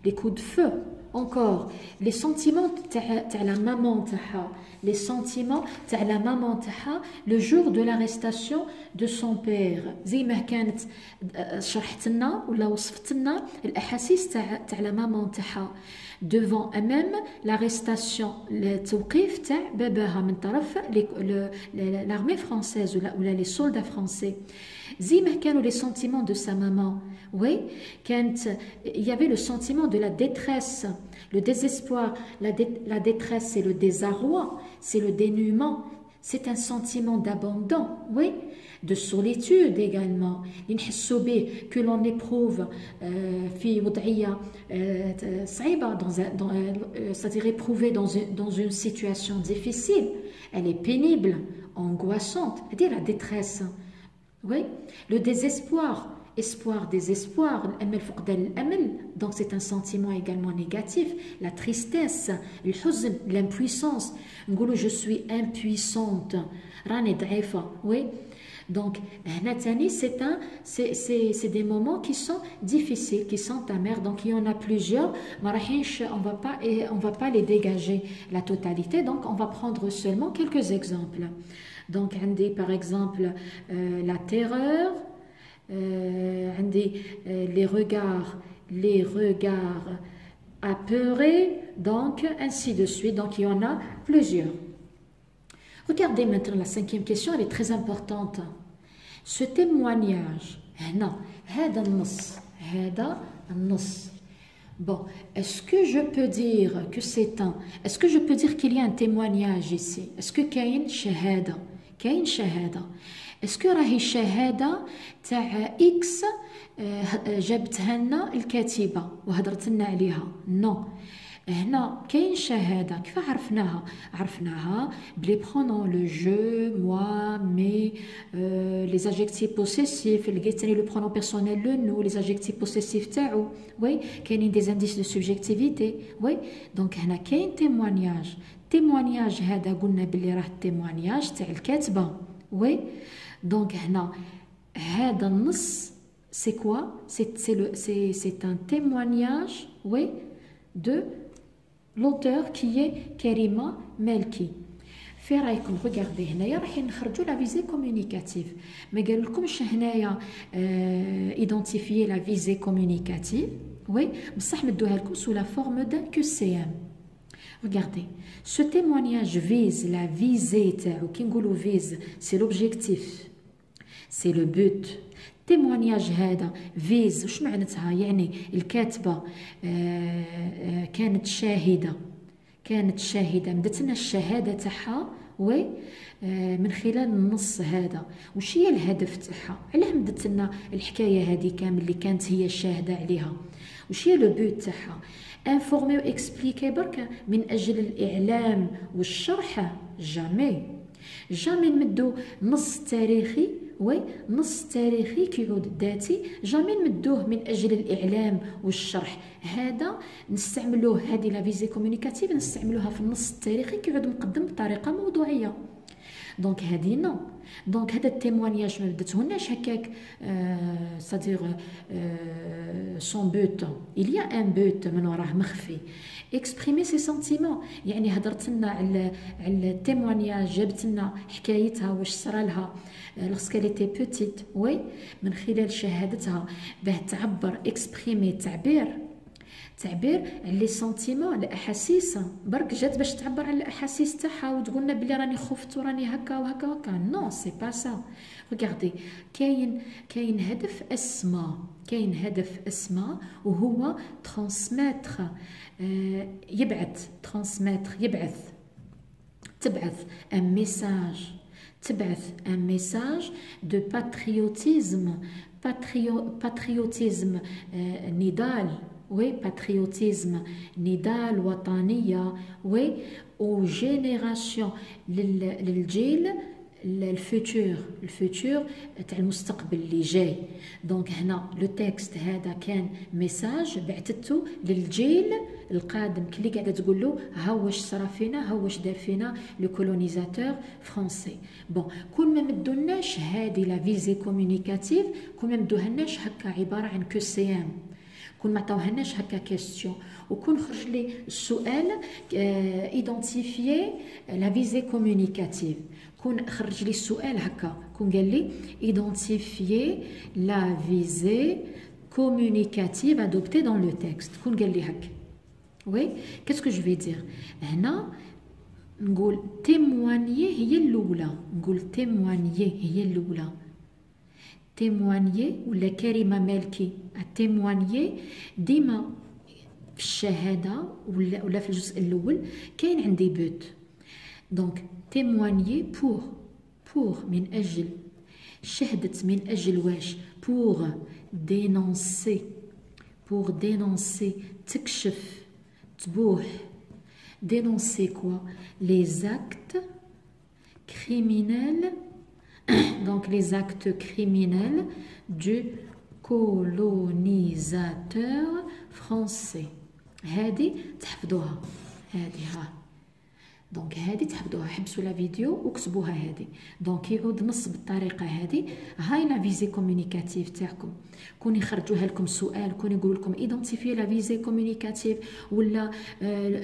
les coups de feu. Encore, les sentiments de la maman تاعها. Les sentiments تاع la maman تاعها le jour de l'arrestation de son père. زي ما كانت شرحت لنا ولا وصفت لنا الأحاسيس تاع la maman تاعها devant même l'arrestation التوقيف تاع باباها من طرف l'armée française ولا les soldats français. زي ما كانوا les sentiments de sa maman. Oui, il y avait le sentiment de la détresse, le désespoir. La détresse, c'est le désarroi, c'est le dénuement, c'est un sentiment d'abandon, oui, de solitude également. Que l'on éprouve c'est-à-dire éprouvé dans une situation difficile. Elle est pénible, angoissante, c'est-à-dire la détresse. Oui, le désespoir. Espoir, désespoir, donc c'est un sentiment également négatif. La tristesse, l'impuissance, je suis impuissante, oui. Donc, c'est des moments qui sont difficiles, qui sont amers. Donc, il y en a plusieurs. On va pas les dégager la totalité. Donc, on va prendre seulement quelques exemples. Donc, par exemple, la terreur. Les regards apeurés, donc ainsi de suite. Donc il y en a plusieurs. Regardez maintenant la 5e question, elle est très importante. Ce témoignage, bon, est-ce que je peux dire que est-ce que je peux dire qu'il y a un témoignage ici? Est-ce que كاين شهادة؟ Est-ce que راهي شهادة تاع إكس جابتها لنا الكاتبة وهضرت لنا عليها؟ نو. هنا كاين شهادة. كيف عرفناها؟ عرفناها بلي برونون لو جو موا مي لي زادجيكتيف بوسيسيف. لقيت ثاني لو برونون بيرسونيل لو نو لي زادجيكتيف بوسيسيف تاعو. وي كاينين دي زانديس دو سوبجيكتيفيتي. وي دونك هنا كاين تيموانياج. تيموانياج هذا قلنا بلي راه التيموانياج تاع الكاتبة. وي دونك هنا هذا النص سي كوا؟ سي ان témoignage وي دو l'auteur qui est كريمة مالكي. في رايكم ريغاردي هنايا راح نخرجوا لا فيزي كومونيكاتيف. ما قالولكمش هنايا ايدونتيفيي لا فيزي كومونيكاتيف. وي بصح مدوها لكم سو لا فورم دان QCM. Regardez, ce témoignage vise la visée تاعو. كي نقولوا vise c'est l'objectif, c'est le but. témoignage هذا فيز واش معناتها؟ يعني الكاتبه كانت شاهده مدت لنا الشهاده تاعها. وي من خلال النص هذا. وش هي الهدف تاعها؟ علاه مدت لنا الحكايه هذه كامل اللي كانت هي الشاهده عليها؟ وش هي لو بوت تاعها؟ انفورمي واكسبليكي برك من اجل الاعلام والشرح. جامي نمدو نص تاريخي. وي نص تاريخي كيعود ذاتي جامي نمدوه من اجل الاعلام والشرح. هذا نستعملوه، هذه لا فيزي كومونيكاتيف نستعملوها في النص التاريخي كيعود مقدم بطريقه موضوعيه. دونك هذه نو. دونك هذا التيموانياج ما بدتهوناش هكاك صدير سون بوت. il y a un but من وراه مخفي. اكسبريمي سي سنتيمون، يعني هضرت لنا على التيموانياج، جابت لنا حكايتها واش صرالها لوrsqu'elle était petite. وي من خلال شهادتها باه تعبر. اكسبريمي تعبير على لي سنتيمون، الاحاسيس. برك جات باش تعبر على الاحاسيس تاعها وتقولنا بلي راني خفت وراني هكا وهكا وهكا. نو سي با سا. ريغاردي كاين هدف اسمى وهو ترانسميتر. تبعث ان ميساج دو باتريوتيزم نضال. وي باتريوتيزم نضال وطنية. وي او جينيراسيون للجيل الفوتور تاع المستقبل اللي جاي. دونك هنا لو تكست هذا كان ميساج بعثته للجيل القادم اللي قاعده تقول له ها واش صرا فينا، ها واش دار فينا لو كولونيزاتور فرونسي. بون كون ما مدولناش هذه لا فيزي كومونيكاتيف، كون ما مدوهالناش هكا عباره عن QCM، كون ما عطاوهالناش هكا كيستيون، وكون خرج لي السؤال ايدونتيفيي لا فيزي كومونيكاتيف، كون خرج لي السؤال هكا، كون قال لي ايدونتيفيي لا فيزي كومونيكاتيف ادوبتي دون لو تكست، كون قال لي هكا. وي كاسكو جو في دير هنا؟ نقول تيموانيي هي الاولى، نقول تيموانيي هي الاولى. تيموانيي ولا كريمه مالكي التيموانيي ديما في الشهاده ولا في الجزء الاول كاين عندي بوت. دونك تيموانيي بور من اجل، شهدت من اجل واش؟ بور دينونسي تكشف تبوح. dénoncer quoi? Les actes criminels, donc les actes criminels du colonisateur français. هذه تحفظوها، هذه ها. دونك هذه تحفظوها، حبسوا لا فيديو وكتبوها هذه. دونك يعود نص بالطريقه هذه. هاي لا فيزي كومونيكاتيف تاعكم، كون يخرجوها لكم سؤال، كون يقول لكم ايدونتيفي لا فيزي كومونيكاتيف ولا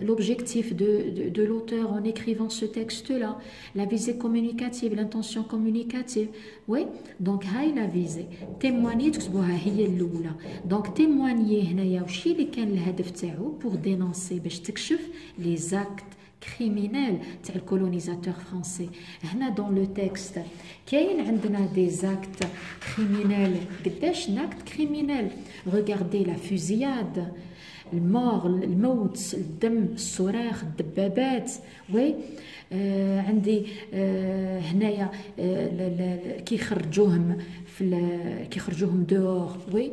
لوبجيكتيف دو لوتور اون écrivant ce texte là، لا فيزي كومونيكاتيف، لانتونسيون كومونيكاتيف. وي دونك هاي لا فيزي تيمواني تكتبوها هي الاولى. دونك تيمواني هنايا وشي اللي كان الهدف تاعو؟ بور دينونسي، باش تكشف لي زاكت كريمينال تاع الكولونيزاتور فرونسي. هنا دون لو تكست كاين عندنا دي زاكت كريمينال. قداش ناكت كريمينال؟ ريغاردي لا فوزياد، المور، الموت، الدم، الصراخ، الدبابات. وي عندي هنايا كيخرجوهم كيخرجوهم دور. وي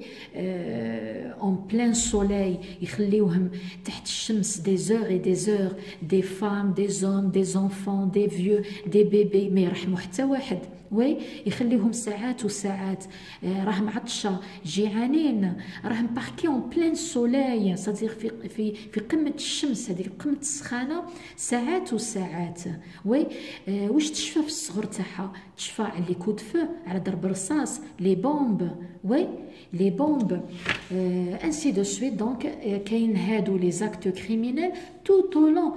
اون بلان سوليل، يخليوهم تحت الشمس دي زور اي دي زور، دي فام، دي زوم، دي زونفون، دي فيو، دي بيبي، ما يرحموا حتى واحد. وي يخليهم ساعات وساعات، راهم عطشة جيعانين، راهم باركي اون بلان سوليل، صديق في قمة الشمس، هذيك قمة السخانة، ساعات وساعات. وي واش تشفى في الصغر تاعها؟ تشفى على لي كود فو، على ضرب رصاص، لي بومب. وي لي بومب انسي دو سويت. دونك كاين هادو لي زاكت كريمينيل tout au long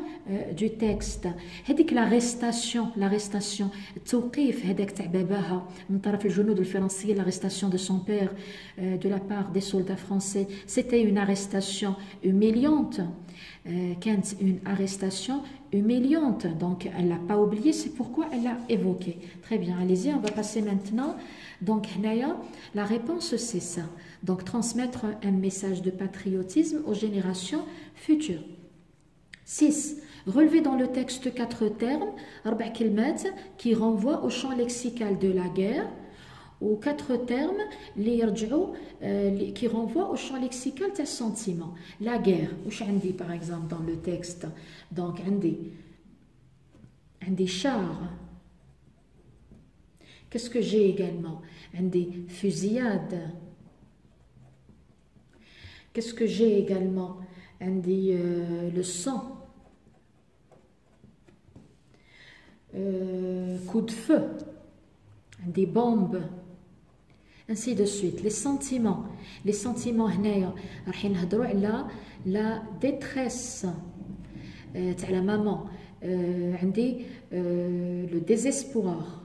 du texte. هذيك l'arrestation التوقيف هذاك تاع باباها من طرف الجنود الفرنسيين، l'arrestation de son père de la part des soldats français, c'était une arrestation humiliante. كانت une arrestation humiliante, donc elle l'a pas oublié, c'est pourquoi elle l'a évoqué. Très bien, allez-y, on va passer maintenant. Donc هنايا la réponse c'est ça, donc transmettre un message de patriotisme aux générations futures. 6. Relever dans le texte 4 termes, 4 كلمات qui renvoient au champ lexical de la guerre, ou 4 termes qui renvoient au champ lexical de sentiment. La guerre, واش عندي par exemple dans le texte? Donc عندي char. Qu'est-ce que j'ai également? عندي fusillade. Qu'est-ce que j'ai également? عندي le sang. Coup de feu, des bombes, ainsi de suite. Les sentiments هنايا راح نهضروا على la détresse تاع la maman. عندي le désespoir,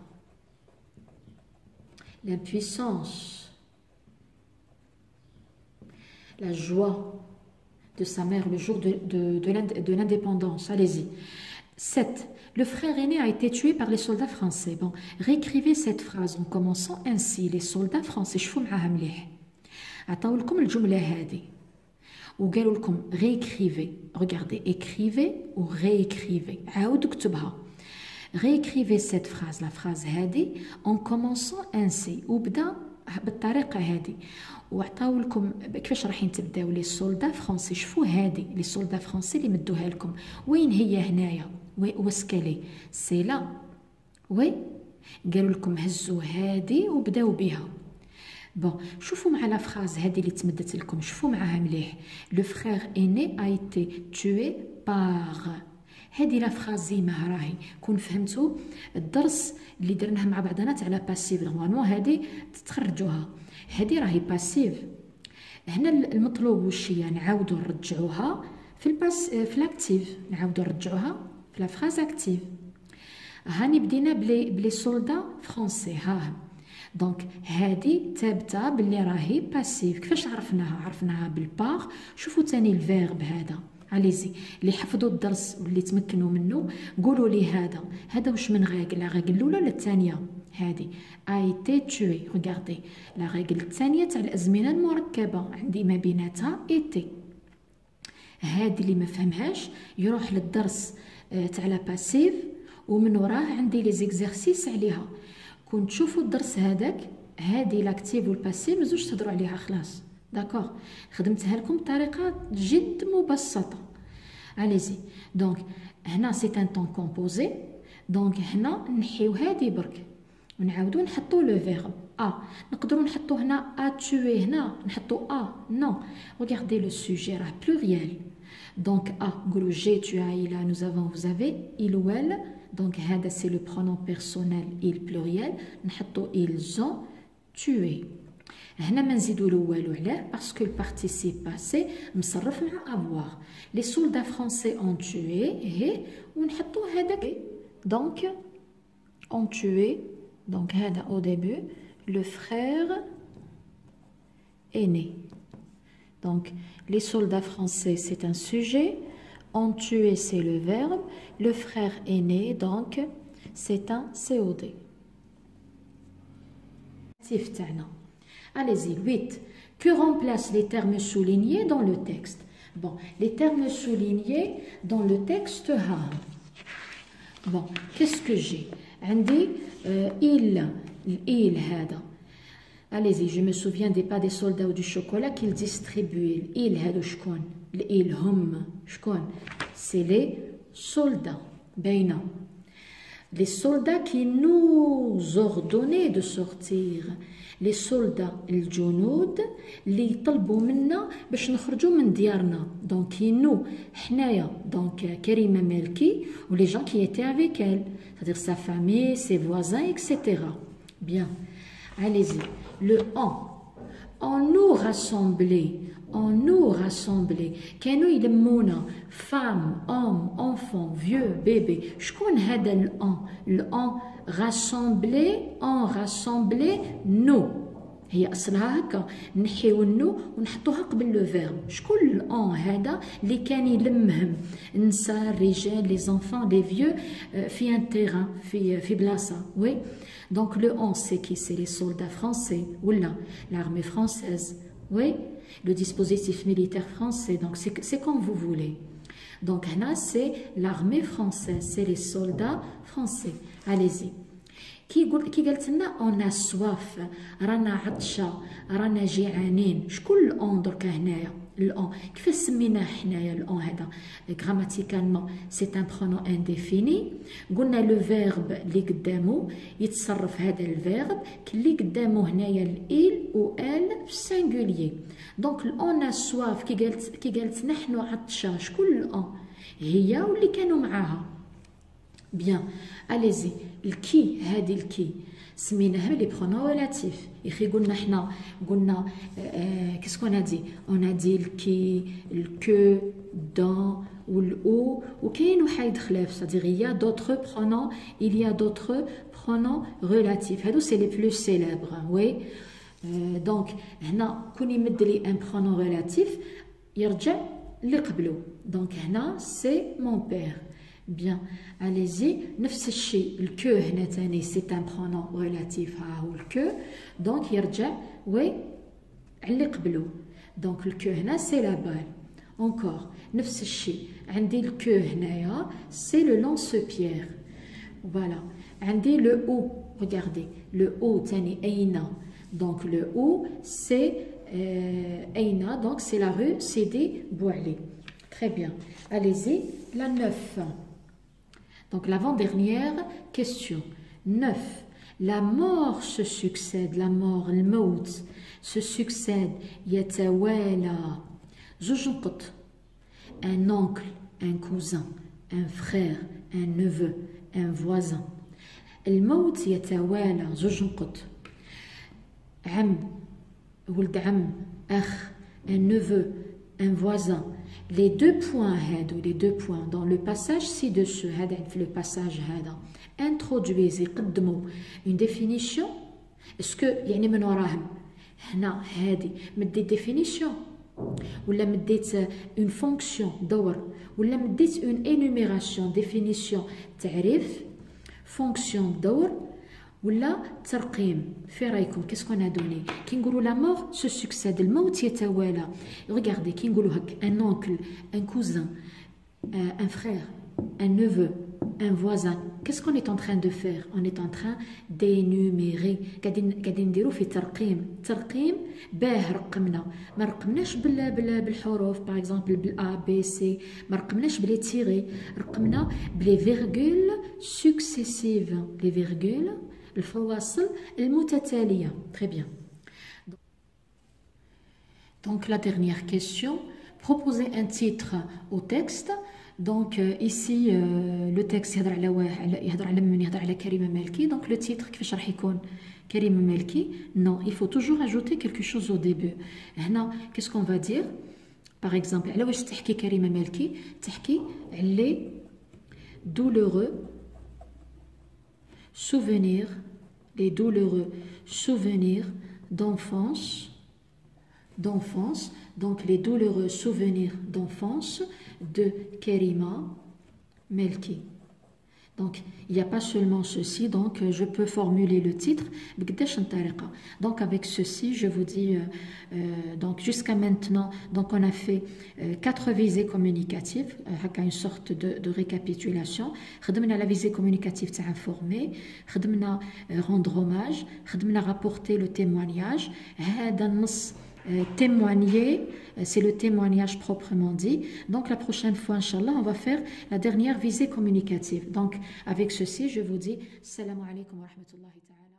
l'impuissance, la joie de sa mère le jour de l'indépendance. Allez-y. 7. Le frère aîné a été tué par les soldats français. Bon, réécrivez cette phrase en commençant ainsi. Les soldats français, شوفوا معاها مليح. عطاو لكم الجملة هذه وقالوا لكم réécrivez. Regardez, écrivez ou réécrivez. عاود اكتبها. Réécrivez cette phrase, la phrase هذه en commençant ainsi. وبدا بالطريقة هذه. وعطاو لكم كيفاش راح تبداو لي سولدا فرونسي. شوفوا هذه لي سولدا فرونسي اللي مدوها لكم، وين هي هنايا؟ واسكالي سي لا. وي قالوا لكم هزوا هذه وبداو بها. بون شوفوا مع لا فراز هذه اللي تمدت لكم، شوفوا معاها مليح. لو فخير ايني ا ايتي توي بار. هذه لا فراز زي ما راهي. كون فهمتوا الدرس اللي درناه مع بعضنا تاع لا باسيف نورمالمون هذه تخرجوها. هذه راهي باسيف. هنا المطلوب واش هي؟ نعاودوا نرجعوها في الاكتيف، نعاودوا نرجعوها في لا فراز اكتيف. هاني بدينا بلي سولدا فرونسي. ها دونك هذه ثابته باللي راهي باسيف. كيفاش عرفناها بالبار. شوفوا ثاني الفيرب هذا. عليزي اللي حفظوا الدرس واللي تمكنوا منه قولوا لي هذا واش من غاقل؟ لا غاقل الاولى ولا الثانيه؟ هذه ايتي توي. ريغاردي لا غاقل الثانيه تاع الازمنه المركبه عندي ما بيناتها ايتي. هذه اللي ما فهمهاش يروح للدرس تاع لا باسيف ومن وراه عندي لي زيكزارسيس عليها. كون تشوفوا الدرس هذاك هذه لاكتيف والباسيف مازوش تهضروا عليها خلاص. داكوغ خدمتها لكم بطريقه جد مبسطه. اليزي دونك هنا سي ان طون كومبوزي. دونك هنا نحيو هذه برك ونعاودو نحطو لو فيرب نقدروا نحطو هنا ا توي، هنا نحطو نو. ريغاردي لو سوجي راه بلوريال. دونك نقولو جي tu as il a nous avons vous avez il ou elle. دونك هذا سي لو برونون بيرسونيل il بلوريال نحطو ils ont tué. هنا ما نزيدو له والو علاه باسكو البارتيسيب باسي مصرف مع افوار. لي سولدا فرونسي اون توي هي ونحطو هذاك. دونك اون توي. دونك هذا او ديبي لو فرير aîné. Donc les soldats français c'est un sujet, ont tué c'est le verbe, le frère aîné donc c'est un COD. Allez-y, 8. Que remplacent les termes soulignés dans le texte? Bon, les termes soulignés dans le texte ها. Bon, qu'est-ce que j'ai? عندي il هذا. Allez-y, je me souviens des pas des soldats ou du chocolat qu'ils distribuaient. Il هادو شكون؟ il هم شكون؟ c'est les soldats. باينة. Les soldats qui nous ordonnaient de sortir. Les soldats الجنود اللي يطلبوا منا باش نخرجوا من ديارنا. Donc qui nous حنايا donc كريمة مالكي ou les gens qui étaient avec elle, c'est-à-dire sa famille, ses voisins, etc. Bien. Allez-y. Le on nous rassemblait. On nous rassemblait. كانوا يلمونا femmes, hommes, enfants, vieux, bébés. شكون هذا الان rassemblé on rassemblé nous. هي اصلها هكا نحيو النو ونحطوها قبل لو فيرب. شكون الان هذا اللي كان يلمهم النساء الرجال لي زونفون لي فيو في ان تيران في بلاصه. وي دونك لو on c'est qui? C'est les soldats français ولا l'armée française. Oui, le dispositif militaire français, donc c'est comme vous voulez. Donc là, c'est l'armée française, c'est les soldats français. Allez-y. كي قالت لنا on a soif, رانا عطشة, رانا جيعانين. شكون الأون دركا هنايا؟ الأون كيفاش سميناه حنايا الأون هذا؟ غراماتيكالمون سي ان برونون انديفيني. قلنا لو فيرب اللي قدامو يتصرف هذا الفيرب اللي قدامو هنايا الإل و ال في السانغوليي. دونك الأون ا سواف كي قالت نحن عطشة. شكون الأون؟ هي واللي كانوا معاها. Bien, allez-y. الكي هذه الكي سميناها لي برونون ريلاتيف. يخي قلنا حنا قلنا qu'est-ce qu'on a dit? On a dit الكي الكو dans ou وكاين وحيد خلاف. c'est-à-dire il y a d'autres pronoms, il y a d'autres pronoms relatifs. هادو c'est les plus célèbres. Oui. donc هنا كون يمد لي un pronom relatif يرجع اللي قبله. donc هنا c'est mon père. Bien, allez-y. نفس الشيء الكو هنا تاني c'est un pronom relatif. ها هو الكو. donc يرجع وي اللي قبله. donc الكو هنا c'est la balle. encore نفس الشيء عندي الكو هنايا c'est le lance-pierre. voilà. عندي le ou. regardez le ou تاني أين. donc le ou c'est أين. donc c'est la rue Sidi Bouali. très bien. allez-y. la 9. Donc l'avant-dernière question. 9. La mort se succède. La mort, le maut, se succède. يتوالى. زوج نقط. Un oncle, un cousin, un frère, un neveu, un voisin. الموت يتوالى. زوج نقط. عم, ولد عم, أخ, un neveu, un voisin. Les deux points les deux points dans le passage ci-dessus, le passage introduisez une définition. Est-ce que يعني من وراهم هنا هذه مديت définition ولا مديت une fonction دور ولا مديت une énumération définition تعريف fonction دور ولا ترقيم؟ في رايكم كيسكو انا دوني كي نقولوا لا مور سو سكسيد الموت يتوالى. regardez كي نقولوا هك ان اونكل ان كوزان ان فرير ان نيفو ان فوازان qu'est-ce qu'on est en train de faire? on est en train d'énumérer. قاعدين نديروا في ترقيم باه رقمنا. ما رقمناش بالحروف باغ اكزومبل بالا بي سي. ما رقمناش بلي تيغي. رقمنا بلي فيرغول سكسيسيف. لي فيرغول الفواصل المتتالية. Très bien. Donc la dernière question, proposer un titre au texte. Donc ici le texte يهضر على من يهضر على كريمة مالكي. Donc le titre كيفاش راح يكون؟ كريمة مالكي. Non, il faut toujours ajouter quelque chose au début. هنا qu'est-ce qu'on va dire? Par exemple على واش تحكي كريمة مالكي؟ تحكي على douloureux souvenirs, les douloureux souvenirs d'enfance, donc les douloureux souvenirs d'enfance de Karima Melki. Donc, il n'y a pas seulement ceci, donc je peux formuler le titre. Donc, avec ceci, je vous dis, donc jusqu'à maintenant, donc on a fait 4 visées communicatives, une sorte de récapitulation. خدمنا la visée communicative تاع informer, خدمنا rendre hommage, خدمنا rapporter le témoignage. هذا النص témoigner, c'est le témoignage proprement dit. Donc la prochaine fois, Inch'Allah, on va faire la dernière visée communicative. Donc avec ceci, je vous dis, Salam alaikum wa rahmatullahi ta'ala.